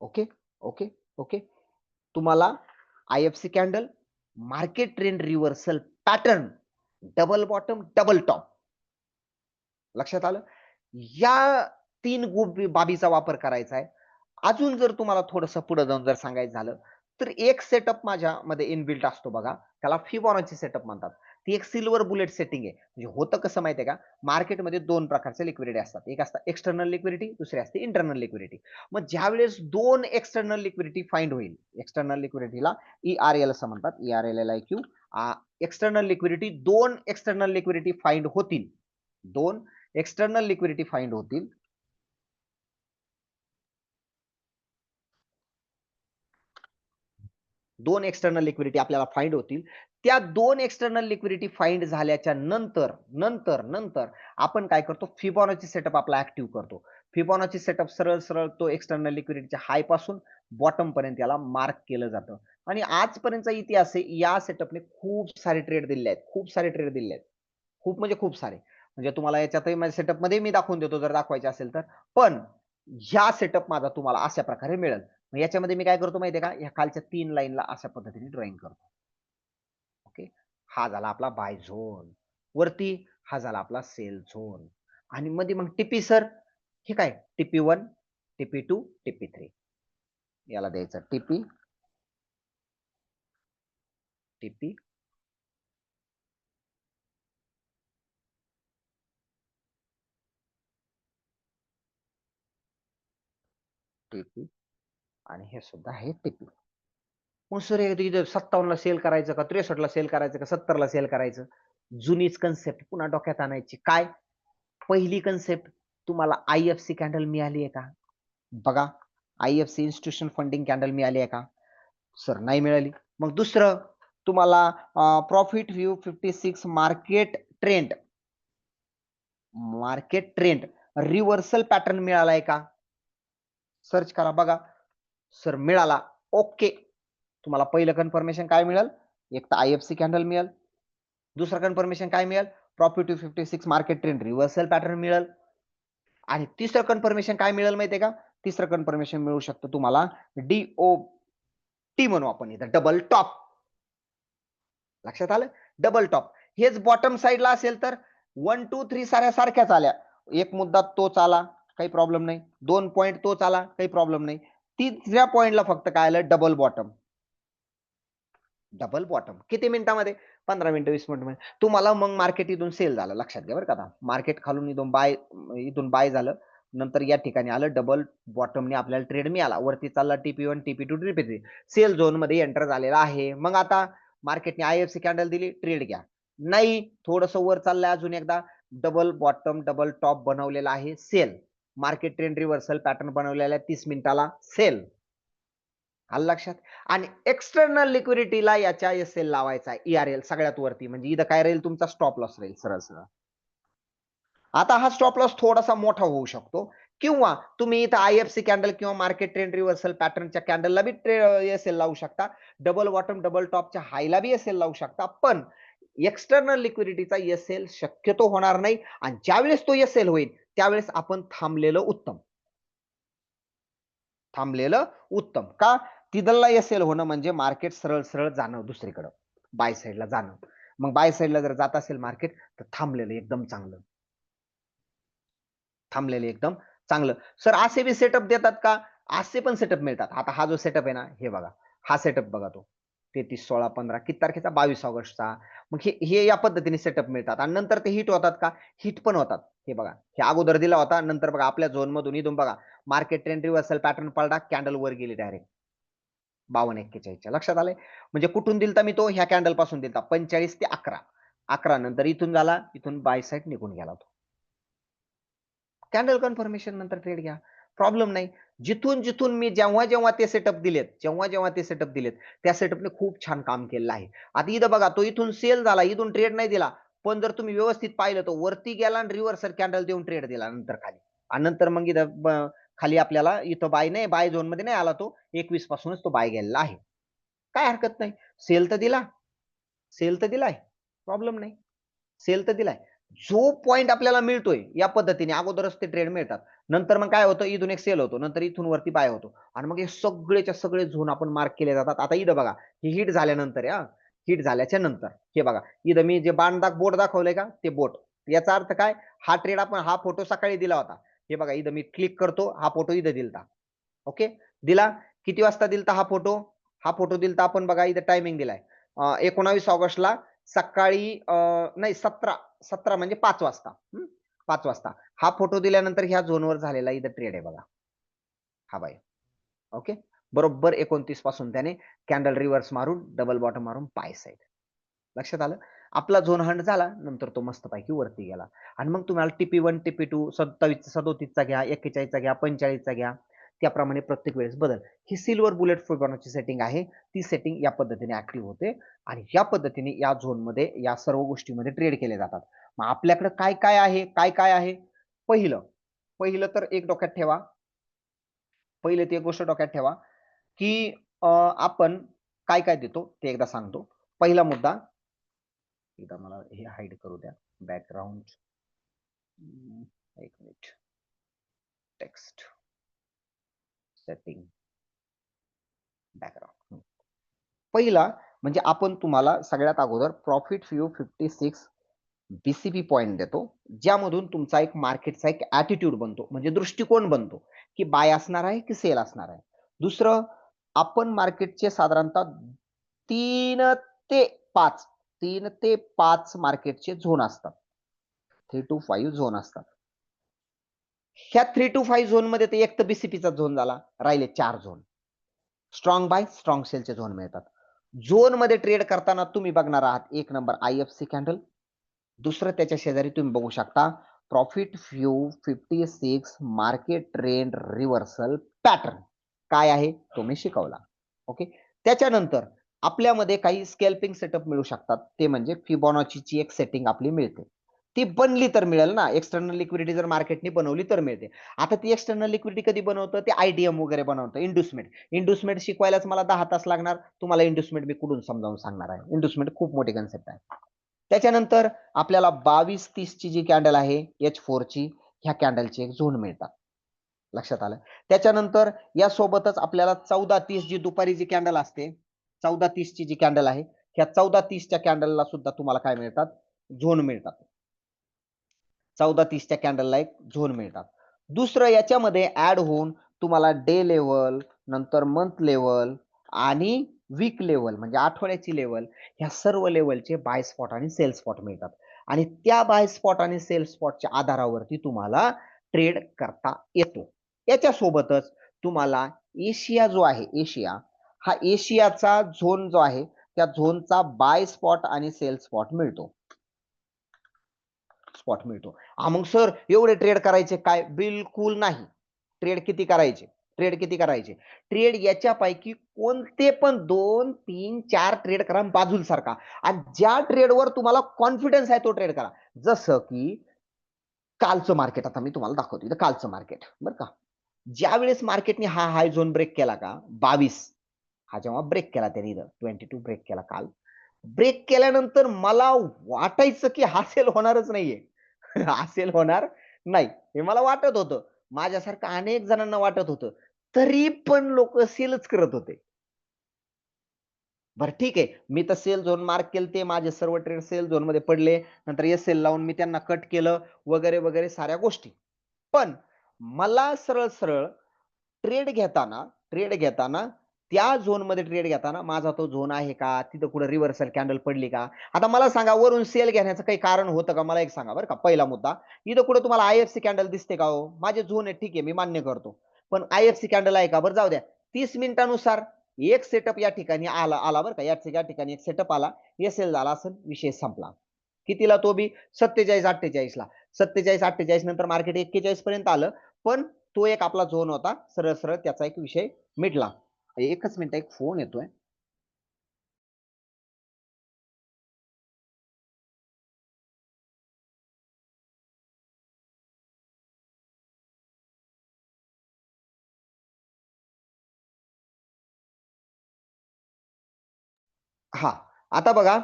A: Okay, okay, okay. तुम्हाला IFC candle, market trend reversal pattern, double bottom, double top लक्षात आलं? या 3 बाबीचा वापर करायचा आहे. अजून जर तुम्हाला थोडंसं पुढे जाऊन जर सांगायचं झालं, तर एक सेटअप माझ्यामध्ये इनबिल्ट असतो बघा. त्याला फिबोनाची सेटअप म्हणतात. ती एक सिल्वर बुलेट सेटिंग आहे. म्हणजे होतं कसं माहिती आहे का? मार्केटमध्ये 2 प्रकारचे लिक्विडिटी असतात. एक असतं एक्सटर्नल लिक्विडिटी, दुसरी असते इंटर्नल लिक्विडिटी. मग ज्यावेळेस 2 एक्सटर्नल लिक्विडिटी फाइंड होईल, एक्सटर्नल लिक्विडिटीला ERL असं म्हणतात. ERLLIQ. External liquidity 2 external liquidity find होतील. 2 एक्सटर्नल लिक्विडिटी फाइंड होतील. दोन एक्सटर्नल लिक्विडिटी आपल्याला फाइंड होतील. त्या 2 एक्सटर्नल लिक्विडिटी फाइंड झाल्याच्या नंतर आपण काय करतो फिबोनाची सेटअप आपला ऍक्टिव्ह करतो. फिबोनाची सेटअप सरळ तो एक्सटर्नल लिक्विडिटीच्या हाय पासून बॉटम पर्यंत याला मार्क केलं जातं. आणि आजपर्यंतचा इतिहास आहे या सेटअपने खूप सारे ट्रेड दिले आहेत. खूप सारे ट्रेड दिले आहेत. खूप म्हणजे खूप सारे. म्हणजे तुम्हाला याच्यातही माझ्या सेटअपमध्ये मी दाखवून देतो जर दाखवायचे असेल तर. पण ह्या सेटअप माझा तुम्हाला अशा प्रकारे मिळेल. मग याच्यामध्ये मी काय करतो माहितीये का? ह्या खालच्या 3 लाईनला अशा पद्धतीने ड्रॉइंग करतो. ओके. हा झाला आपला बाय झोन. वरती हा झाला आपला सेल झोन. आणि मध्ये मग टीपी सर हे काय? TP1, TP2, TP3 याला द्यायचं TP, TP, TP आणि हे सुद्धा आहे TP. मग सर इथं 57 ला सेल करायचं का 63 ला सेल करायचं का 70 ला सेल करायचं? जुनीच कन्सेप्ट पुन्हा डोक्यात आणायची. काय? पहिली कन्सेप्ट तुम्हाला IFC कॅन्डल मिळाली आहे का? बघा IFC इन्स्टिट्यूशन फंडिंग कॅन्डल मिळाली आहे का? सर नाही मिळाली. मग दुसरं तुम्हाला profit view 56 market trend reversal pattern मिळालाय का? सर्च करा बघा. सर मिळाला. ओके. तुम्हाला पहिलं कन्फर्मेशन काय मिळेल? एक तर IFC कॅन्डल मिळेल. दुसरं कन्फर्मेशन काय मिळेल? Profit 56 market trend reversal pattern मिळेल. आणि तिसरं कन्फर्मेशन काय मिळेल माहितीये का? तिसरं कन्फर्मेशन मिळू शकतं तुम्हाला DOT म्हणू आपण इथं डबल टॉप. लक्षात आलं? Double top. हेच बॉटम साइडला असेल तर 1, 2, 3 सारख्याच आल्या. एक मुद्दा तोच आला, काही प्रॉब्लेम नाही. 2 पॉइंट तोच आला, काही प्रॉब्लेम नाही. तिसऱ्या पॉइंटला फक्त काय आलं? Double bottom. Double bottom. किती मिनिटामध्ये? 15 मिनिटं 20 मिनिटामध्ये. तुम्हाला मग मार्केट इथून सेल झालं. लक्षात घ्या बरं का आता. मार्केट खालून इथून बाय झालं. नंतर या ठिकाणी आलं डबल बॉटमने आपल्याला ट्रेड मिळाला. वरती चालला TP1, TP2, TP3. सेल झोनमध्ये एंटर झालेला आहे. मग आता मार्केटने IFC कॅन्डल दिली, ट्रेड घ्या. नाही, थोडंसं वर चाललंय अजून एकदा डबल बॉटम, डबल टॉप बनवलेला आहे, sell. Market trend reversal pattern बनवलेला आहे 30 मिनिटाला, सेल. आलं लक्षात? आणि एक्सटर्नल लिक्विडिटीला याच्या SL लावायचा आहे ERL सगळ्यात वरती. म्हणजे इथं काय राहील तुमचा स्टॉप लॉस राहील सरळ. आता हा स्टॉप लॉस थोडासा मोठा होऊ शकतो किंवा तुम्ही इथं IFC कॅन्डल किंवा मार्केट ट्रेंड रिव्हर्सल पॅटर्नच्या कॅन्डलला बी SL लावू शकता. डबल बॉटम, डबल टॉपच्या हायला बी SL लावू शकता. पण एक्सटर्नल लिक्विडिटीचा SL शक्यतो होणार नाही आणि ज्यावेळेस तो SL होईल त्यावेळेस आपण थांबलेलं उत्तम. थांबलेलं उत्तम. का? तिथला SL होणं म्हणजे मार्केट सरळ जाणं दुसरीकडं. बाय साइडला जाणं. मग बाय साईडला जर जात असेल मार्केट तर थांबलेलं एकदम चांगलं, थांबलेले एकदम चांगलं. सर असे बी सेटअप देतात का? असे पण सेटअप मिळतात. आता हा जो सेटअप आहे ना, हे बघा, हा सेटअप बघा, तो 33, 16, 15 किती तारखेचा? 22 ऑगस्टचा. मग हे या पद्धतीने सेटअप मिळतात आणि नंतर ते हिट होतात का? हिट पण होतात. हे बघा, हे अगोदर दिला होता, नंतर बघा आपल्या झोन मधून इथून बघा मार्केट ट्रेंड रिव्हर्सल पॅटर्न पडला, कॅन्डल वर गेली डायरेक्ट 52.41च्या. लक्षात आलंय? म्हणजे कुठून दिलता मी तो? ह्या कॅन्डल पासून दिलता 45 ते 11. 11 नंतर इथून झाला, इथून बाय साईड निघून गेला तो. कॅन्डल कन्फर्मेशन नंतर ट्रेड घ्या, प्रॉब्लेम नाही. जिथून जिथून मी जेव्हा ते सेटअप दिलेत, जेव्हा ते सेटअप दिलेत, त्या सेटअपने खूप छान काम केलेलं आहे. आता इथं बघा, तो इथून सेल झाला, इथून ट्रेड नाही दिला, पण जर तुम्ही व्यवस्थित पाहिलं तो वरती गेला आणि रिव्हर्सल कॅन्डल देऊन ट्रेड दिला नंतर खाली, आणि नंतर मग इथं खाली आपल्याला इथं बाय नाही, बाय झोन मध्ये नाही आला तो, 21 पासूनच तो बाय गेलेला आहे. काय हरकत नाही. सेल तर दिला, सेल तर दिलाय, प्रॉब्लेम नाही. सेल तर दिलाय. जो पॉइंट आपल्याला मिळतोय या पद्धतीने अगोदरच ते ट्रेड मिळतात. नंतर मग काय होतं, इथून एक सेल होतो, नंतर इथून वरती बाय होतो आणि मग हे सगळेच्या सगळे झोन आपण मार्क केले जातात. आता इथं बघा, ही हिट झाल्यानंतर हिट झाल्याच्या नंतर हे बघा, इथं मी जे बोट दाखवलंय का, ते बोट, याचा अर्थ काय? हा ट्रेड आपण, हा फोटो सकाळी दिला होता. हे बघा, इथं मी क्लिक करतो, हा फोटो इथं दिलता. ओके, दिला. किती वाजता दिलता हा फोटो? हा फोटो दिलता आपण बघा, इथं टायमिंग दिलाय 19 ऑगस्टला सकाळी नाही 17 म्हणजे 5 वाजता. 5 वाजता हा फोटो दिल्यानंतर ह्या झोनवर झालेला इथं ट्रेड आहे बघा, हा बाय. ओके, बरोबर 29 पासून त्याने कॅन्डल रिव्हर्स मारून डबल बॉटम मारून बाय साईड. लक्षात आलं? आपला झोन हंड झाला, नंतर तो मस्तपैकी वरती गेला आणि मग तुम्हाला TP1, TP2 27, 37चा घ्या, 41चा घ्या, 45चा घ्या, त्याप्रमाणे प्रत्येक वेळेस बदल. ही सिल्वर बुलेट फिबोनाची सेटिंग आहे. ती सेटिंग या पद्धतीने ऍक्टिव्ह होते आणि या पद्धतीने या झोनमध्ये या सर्व गोष्टीमध्ये ट्रेड केले जातात. मग आपल्याकडे काय काय आहे, काय काय आहे? पहिलं तर एक डोक्यात ठेवा, पहिले ती एक गोष्ट डोक्यात ठेवा की आपण काय काय देतो ते एकदा सांगतो. पहिला मुद्दा, एकदा मला हे हाईड करू द्या, बॅकग्राऊंड, एक मिनिट, टेक्स्ट सेटिंग, बॅकग्राऊंड. पहिला म्हणजे आपण तुम्हाला सगळ्यात अगोदर प्रॉफिट व्यू 56 BCP पॉइंट देतो, ज्यामधून तुमचा एक मार्केटचा एक ऍटिट्यूड बनतो, म्हणजे दृष्टिकोन बनतो की बाय असणार आहे की सेल असणार आहे. दुसरं, आपण मार्केटचे साधारणतः 3 ते 5 मार्केटचे झोन असतात, 3 to 5 झोन असतात. ह्या 3 to 5 झोन मध्ये ते एक तर बीसीपीचा झोन झाला, राहिले 4 झोन. स्ट्रॉंग बाय, स्ट्रॉंग सेलचे झोन मिळतात. झोन मध्ये ट्रेड करताना तुम्ही बघणार आहात, एक नंबर IFC कॅन्डल, दुसरं त्याच्या शेजारी तुम्ही बघू शकता profit view 56 market trend reversal pattern. काय आहे तो मी शिकवला. ओके, त्याच्यानंतर आपल्यामध्ये काही स्कॅल्पिंग सेटअप मिळू शकतात, ते म्हणजे फिबोनाचीची एक सेटिंग आपली मिळते. ती बनली तर मिळेल ना, एक्सटर्नल लिक्विडिटी जर मार्केटने बनवली तर मिळते. आता ती एक्सटर्नल लिक्विडिटी कधी बनवतं? ते IDM वगैरे बनवतं, इंडुसमेंट. इंडुसमेंट शिकवायलाच मला 10 तास लागणार, तुम्हाला इंडुसमेंट मी कुठून समजावून सांगणार आहे. इंडुसमेंट खूप मोठी कन्सेप्ट आहे. त्याच्यानंतर आपल्याला 22-30 ची जी कॅन्डल आहे H4 ची, ह्या कॅन्डलची एक झोन मिळतात. लक्षात आलं? त्याच्यानंतर या सोबतच आपल्याला 14-30 जी दुपारी जी कॅन्डल असते, 14-30 ची जी कॅन्डल आहे, ह्या 14-30 च्या कॅन्डलला सुद्धा तुम्हाला काय मिळतात? झोन मिळतात. 14-30 च्या कॅन्डलला एक झोन मिळतात. दुसरं, याच्यामध्ये ऍड होऊन तुम्हाला डे लेवल, नंतर मंथ लेवल आणि वीक लेवल म्हणजे आठवड्याची लेवल, ह्या सर्व लेवलचे बाय स्पॉट आणि सेल स्पॉट मिळतात आणि त्या बाय स्पॉट आणि सेल स्पॉटच्या आधारावरती तुम्हाला ट्रेड करता येतो. याच्या सोबतच तुम्हाला एशिया जो आहे, एशिया, हा एशियाचा झोन जो आहे, त्या झोनचा बाय स्पॉट आणि सेल स्पॉट मिळतो. स्पॉट मिळतो. मग सर एवढे ट्रेड करायचे काय? बिलकुल नाही. ट्रेड किती करायचे? ट्रेड किती करायचे? ट्रेड याच्यापैकी कोणते पण 2, 3, 4 ट्रेड करा बाजूला सारखा आणि ज्या ट्रेडवर तुम्हाला कॉन्फिडन्स आहे तो ट्रेड करा. जसं की कालचं मार्केट आता मी तुम्हाला दाखवतो. इथं कालचं मार्केट बरं का. ज्यावेळेस मार्केटने हा हाय झोन ब्रेक केला का 22, हा जेव्हा ब्रेक केला त्याने इथं 22 ब्रेक केला काल. ब्रेक केल्यानंतर मला वाटायचं की हा सेल होणारच नाहीये. हा सेल होणार नाही. हे मला वाटत होतं. माझ्यासारखं अनेक जणांना वाटत होतं. तरी पण लोक सेलच करत होते. बरं ठीक आहे. मी तर सेल झोन मार्क केले ते माझे सर्व ट्रेड सेल झोन मध्ये पडले. नंतर एस-एल लावून मी त्यांना कट केलं वगैरे, वगैरे साऱ्या गोष्टी. पण मला सरळ-सरळ ट्रेड घेताना त्या झोनमध्ये ट्रेड घेताना माझा तो झोन आहे का? तिथं कुठं रिव्हर्सल कॅन्डल पडली का? आता मला सांगा वरून सेल घेण्याचं काही कारण होतं का? मला एक सांगा बरं का पहिला मुद्दा. इथं कुठं तुम्हाला आय-एफ-सी कॅन्डल दिसते का हो? माझे झोन आहे ठीक आहे मी मान्य करतो. पण आय-एफ-सी कॅन्डल आहे का? बरं जाऊ द्या. 30 मिनिटानुसार एक सेटअप या ठिकाणी आला बरं का. या ठिकाणी एक सेटअप आला. एस-एल झाला असेल, विषय संपला. कितीला तो बी 47-48 ला. 47-48 नंतर मार्केट 41 पर्यंत आलं. पण तो एक आपला झोन होता. सरळ-सरळ त्याचा एक विषय मिटला. एकच मिनिट एक फोन येतोय. हां. आता बघा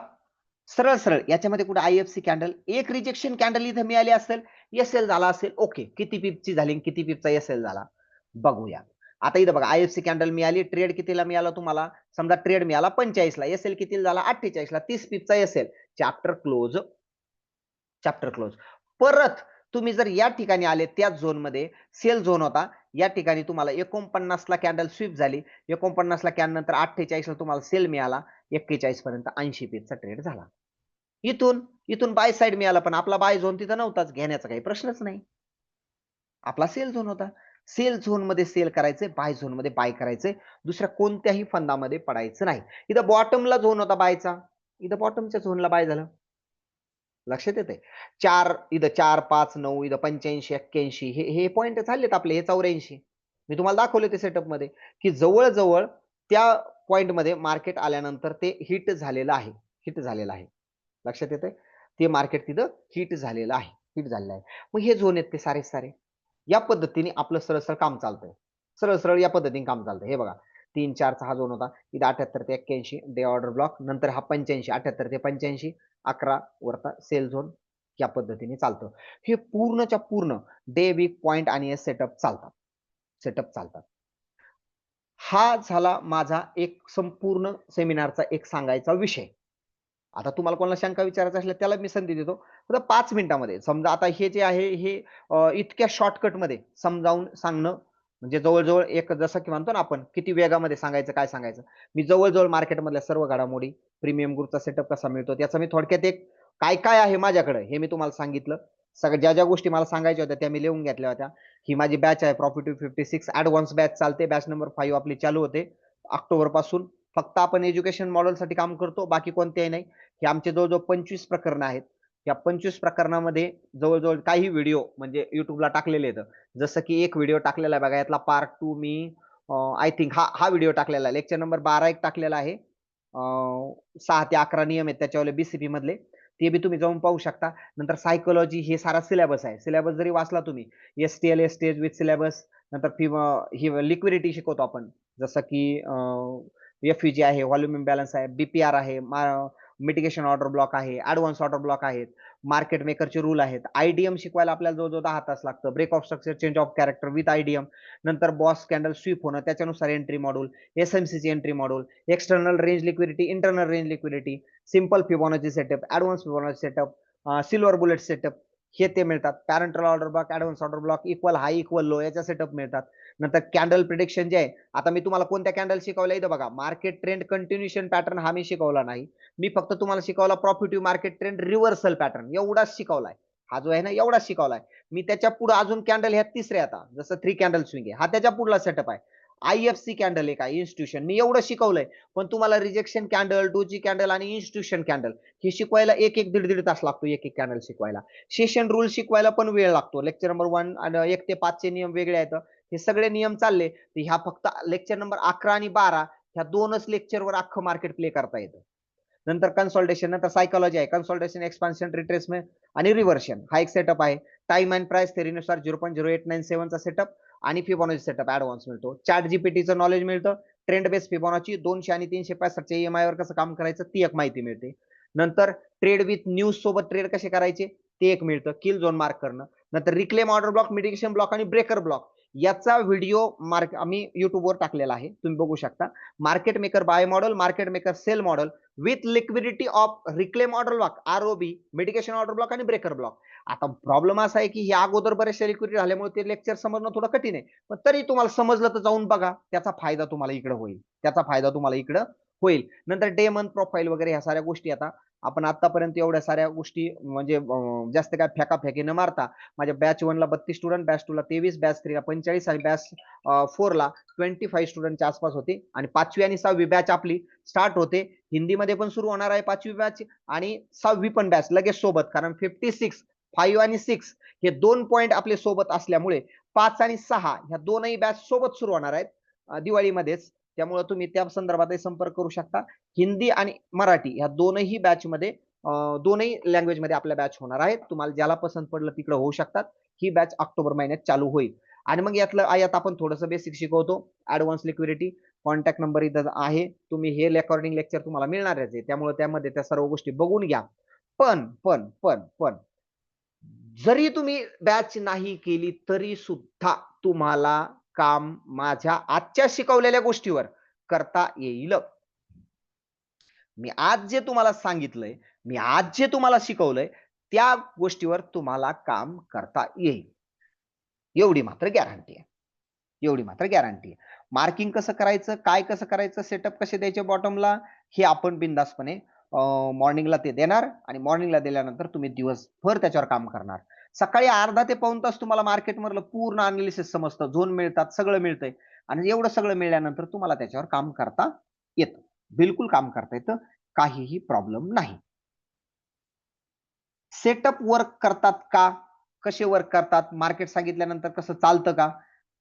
A: सरळ-सरळ याच्यामध्ये कुठे आय-एफ-सी कॅन्डल, एक रिजेक्शन कॅन्डल इथे मिळाली असेल, एस-एल झाला असेल, ओके. किती पिपची झाली आणि किती पिपचा एस-एल झाला? बघूया. आता इथं बघा आय-एफ-सी कॅन्डल मिळाली, ट्रेड कितीला मिळाला तुम्हाला? समजा ट्रेड मिळाला 45 ला, एस-एल कितीला झाला? 48 ला, 30 पिपचा SL. Chapter close. Chapter close. परत तुम्ही जर या ठिकाणी आले त्याच झोनमध्ये, सेल झोन होता. या ठिकाणी तुम्हाला 49 ला कॅन्डल स्वीप झाली. 49 ला कॅन्डल नंतर 48 ला तुम्हाला सेल मिळाला. 41 पर्यंत 80 पीसचा ट्रेड झाला. इथून इथून बाय साइड मिळाला पण आपला बाय झोन तिथं नव्हताच. घेण्याचा काही प्रश्नच नाही. आपला सेल झोन होता. सेल झोनमध्ये सेल करायचंय, बाय झोनमध्ये बाय करायचंय. दुसऱ्या कोणत्याही फंदामध्ये पडायचं नाही. इथं बॉटमला झोन होता बायचा. इथं बॉटमच्या झोनला बाय झालं. लक्षात येतंय? 4 इथं 4, 5, 9 इथं 85, 81 हे पॉइंट झालेत आपले हे 84. मी तुम्हाला दाखवले ते सेटअपमध्ये, की जवळ-जवळ त्या पॉइंटमध्ये मार्केट आल्यानंतर ते हिट झालेलं आहे. हिट झालेलं आहे. लक्षात येतंय? ते मार्केट तिथं हिट झालेलं आहे. हिट झालेलं आहे. मग हे झोन आहेत ते सारे. या पद्धतीने आपलं सरळ-सरळ काम चालतंय. सरळ-सरळ या पद्धतीने काम चालतंय. हे बघा 3, 4 चा हा झोन होता. इथं 78 ते 81 डे ऑर्डर ब्लॉक. नंतर हा 85, 78 ते 85, 11 वरचा सेल झोन या पद्धतीने चालतं. हे पूर्णच्या पूर्ण डे, वीक, पॉइंट आणि हे सेटअप चालतात. सेटअप चालतात. हा झाला माझा एक संपूर्ण सेमिनारचा एक सांगायचा विषय. आता तुम्हाला कोणाला शंका विचारायची असल्यास त्याला मी संधी देतो. फक्त 5 मिनिटामध्ये समजा आता हे जे आहे हे इतक्या शॉर्टकटमध्ये समजावून सांगणं म्हणजे जवळ-जवळ एक जसं की म्हणतो ना आपण किती वेगामध्ये सांगायचं, काय सांगायचं. मी जवळ-जवळ मार्केटमधल्या सर्व घडामोडी, प्रीमियम ग्रुपचा सेटअप कसा मिळतो, त्याचा मी थोडक्यात एक काय-काय आहे माझ्याकडे हे मी तुम्हाला सांगितलं. ज्या गोष्टी मला सांगायच्या होत्या त्या मी लिहून घेतल्या होत्या. ही माझी बॅच आहे प्रॉफिट टू 56 ॲडव्हान्स बॅच चालते. बॅच नंबर 5 आपली चालू होते ऑक्टोबरपासून. फक्त आपण एज्युकेशन मॉडेलसाठी काम करतो, बाकी कोणत्याही नाही. हे आमचे जवळ-जवळ 25 प्रकरणं आहेत. या 25 प्रकरणामध्ये जवळ-जवळ काही व्हिडिओ म्हणजे YouTubeला टाकलेले आहेत. जसं की एक व्हिडिओ टाकलेला आहे बघा यातला पार्ट 2 मी आय थिंक हा व्हिडिओ टाकलेला आहे. लेक्चर नंबर 12 एक टाकलेला आहे. 6 ते 11 नियम आहेत त्याच्यावाले BCP मधले. ते बी तुम्ही जाऊन पाहू शकता. नंतर सायकॉलॉजी हे सारा सिलेबस आहे. सिलेबस जरी वाचला तुम्ही STL, STH विथ सिलेबस नंतर ही लिक्विडिटी शिकवतो आपण. जसं की FVG आहे, व्हॉल्यूम इम्बॅलन्स आहे, BPR आहे, मिटिगेशन ऑर्डर ब्लॉक आहे, ॲडव्हान्स ऑर्डर ब्लॉक आहेत, मार्केट मेकरचे रूल आहेत. IDM शिकवायला आपल्याला जवळ-जवळ 10 तास लागतं. Break of structure, change of character with IDM. नंतर बॉस कॅन्डल स्वीप होणं, त्याच्यानुसार एंट्री मॉड्यूल, SMCची entry module, external range liquidity, internal range liquidity, simple Fibonacci setup, advance Fibonacci setup, silver bullet setup हे ते मिळतात. Parental order block, advance order block, equal हाय, equal low याच्या setup मिळतात. नंतर candle prediction जे आहे, आता मी तुम्हाला कोणत्या कॅन्डल शिकवल्या इथं बघा. मार्केट ट्रेंड कंटिन्यूएशन पॅटर्न हा मी शिकवला नाही. मी फक्त तुम्हाला शिकवला प्रॉफिटिव्ह मार्केट ट्रेंड रिव्हर्सल पॅटर्न एवढाच शिकवलाय. हा जो आहे ना एवढाच शिकवलाय. मी त्याच्या पुढे अजून कॅन्डल ह्या तिसऱ्या आता जसं 3 कॅन्डल स्विंग आहे. हा त्याच्या पुढला सेटअप आहे. IFC कॅन्डल एक आहे इन्स्टिट्यूशन. मी एवढं शिकवलंय. पण तुम्हाला रिजेक्शन कॅन्डल, डोजी कॅन्डल आणि इन्स्टिट्यूशन कॅन्डल हे शिकवायला 1-1, दीड-दीड तास लागतो एक-एक कॅन्डल शिकवायला. सेशन रूल शिकवायला पण वेळ लागतो. लेक्चर नंबर 1 आणि 1 ते 5 चे नियम वेगळे आहेत. हे सगळे नियम चालले. तर ह्या फक्त लेक्चर नंबर 11 आणि 12 ह्या 2च लेक्चरवर अख्खं मार्केट प्ले करता येतं. नंतर कन्सोल्टेशन, नंतर सायकॉलॉजी आहे. कन्सोल्टेशन, एक्सपान्शन, रिट्रेसमेंट आणि रिव्हर्शन हा एक सेटअप आहे. टाइम अँड प्राइस थेरीनुसार 0.0897 चा सेटअप आणि फिबोनाची सेटअप ॲडव्हान्स मिळतो. चॅट जीपीटीचं नॉलेज मिळतं. ट्रेंड बेस फिबोनाची 200 आणि 365 च्या EMI वर कसं काम करायचं ती एक माहिती मिळते. नंतर ट्रेड विथ न्यूज सोबत ट्रेड कसे करायचे ते एक मिळतं. किल झोन मार्क करणं. नंतर reclaim order block, mitigation block आणि ब्रेकर ब्लॉक याचा व्हिडिओ आम्ही युट्यूबवर टाकलेला आहे, तुम्ही बघू शकता. Market maker buy model, market maker sell model with liquidity of reclaim order block, ROB, mitigation order block आणि ब्रेकर ब्लॉक. आता प्रॉब्लेम असा आहे की या अगोदर बरेचशा लिक्विडिटी झाल्यामुळे ते लेक्चर समजणं थोडं कठीण आहे, पण तरी तुम्हाला समजलं तर जाऊन बघा, त्याचा फायदा तुम्हाला इकडे होईल, त्याचा फायदा तुम्हाला इकडे होईल. नंतर डे मंथ प्रोफाईल वगैरे ह्या साऱ्या गोष्टी आता आपण आतापर्यंत एवढ्या साऱ्या गोष्टी म्हणजे जास्त काय फेकाफेकी न मारता माझ्या बॅच 1 ला 32 स्टुडंट, बॅच 2 ला 23, बॅच 3 ला 45 आणि बॅच 4 ला 25 स्टुडंटच्या आसपास होते. आणि 5वी आणि 6वी बॅच आपली स्टार्ट होते. हिंदीमध्ये पण सुरू होणार आहे 5वी बॅच आणि 6वी पण बॅच लगेच सोबत, कारण 56, 5 आणि 6 हे 2 पॉइंट आपले सोबत असल्यामुळे 5 आणि 6 ह्या दोनही बॅच सोबत सुरू होणार आहेत दिवाळीमध्येच. त्यामुळे तुम्ही त्या संदर्भातही संपर्क करू शकता. हिंदी आणि मराठी ह्या दोनही बॅच मध्ये दोनही लँग्वेज मध्ये आपल्या बॅच होणार आहेत. तुम्हाला ज्याला पसंत पडलं तिकडे होऊ शकतात. ही बॅच ऑक्टोबर महिन्यात चालू होईल. आणि मग यात आपण थोडंसं बेसिक शिकवतो. ऍडव्हान्स लिक्विडिटी, कॉन्टॅक्ट नंबर इथं आहे. तुम्ही हे रेकॉर्डिंग लेक्चर तुम्हाला मिळणारच आहे, त्यामुळे त्यामध्ये त्या सर्व गोष्टी बघून घ्या. पण जरी तुम्ही बॅच नाही केली तरी सुद्धा तुम्हाला काम माझ्या आजच्या शिकवलेल्या गोष्टीवर करता येईल. मी आज जे तुम्हाला सांगितलंय, मी आज जे तुम्हाला शिकवलंय त्या गोष्टीवर तुम्हाला काम करता येईल, एवढी मात्र गॅरंटी आहे. एवढी मात्र गॅरंटी आहे. मार्किंग कसं करायचं, काय कसं करायचं, सेटअप कसे द्यायचे बॉटमला, हे आपण बिंदासपणे मॉर्निंगला ते देणार आणि मॉर्निंगला दिल्यानंतर तुम्ही दिवसभर त्याच्यावर काम करणार. सकाळी अर्धा ते पाऊण तास तुम्हाला मार्केटमधलं पूर्ण अनालिसिस समजतं, झोन मिळतात, सगळं मिळतंय आणि एवढं सगळं मिळाल्यानंतर तुम्हाला त्याच्यावर काम करता येतं. बिलकुल काम करता येतं, काहीही प्रॉब्लेम नाही. सेटअप वर्क करतात का, कसे वर्क करतात, मार्केट सांगितल्यानंतर कसं चालतं का,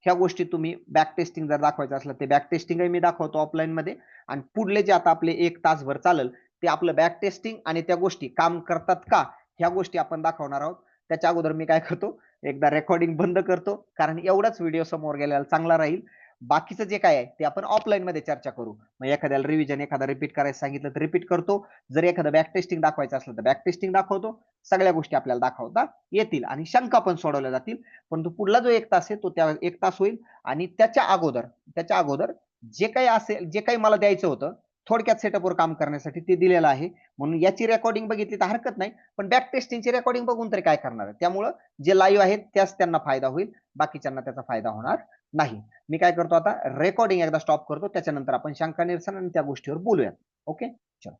A: ह्या गोष्टी तुम्ही बॅक टेस्टिंग जर दाखवायचं असलं ते बॅक टेस्टिंगही मी दाखवतो ऑफलाईन मध्ये. आणि पुढले जे आता आपले 1 तासभर चालेल ते आपलं बॅक टेस्टिंग आणि त्या गोष्टी काम करतात का ह्या गोष्टी आपण दाखवणार आहोत. त्याच्या अगोदर मी काय करतो, एकदा रेकॉर्डिंग बंद करतो, कारण एवढाच व्हिडिओ समोर गेलेला चांगला राहील. बाकीचं जे काय आहे ते आपण ऑफलाईन मध्ये चर्चा करू. मग एखाद्याला रिव्हिजन, एखादा रिपीट करायचं सांगितलं तर रिपीट करतो. जर एखादं बॅक टेस्टिंग दाखवायचं असलं तर बॅक टेस्टिंग दाखवतो. सगळ्या गोष्टी आपल्याला दाखवता येतील आणि शंका पण सोडवल्या जातील. परंतु पुढला जो 1 तास आहे तो त्या 1 तास होईल. आणि त्याच्या अगोदर जे काही असेल, जे काही मला द्यायचं होतं थोडक्यात सेटअपवर काम करण्यासाठी ते दिलेलं आहे. म्हणून याची रेकॉर्डिंग बघितली तर हरकत नाही, पण बॅक टेस्टिंगची रेकॉर्डिंग बघून तरी काय करणार आहे. त्यामुळं जे लाईव्ह आहेत त्याच त्यांना फायदा होईल, बाकीच्यांना त्याचा फायदा होणार नाही. मी काय करतो आता, रेकॉर्डिंग एकदा स्टॉप करतो, त्याच्यानंतर आपण शंका निरसन आणि त्या गोष्टीवर बोलूया. ओके, चलो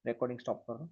A: रेकॉर्डिंग स्टॉप करतो.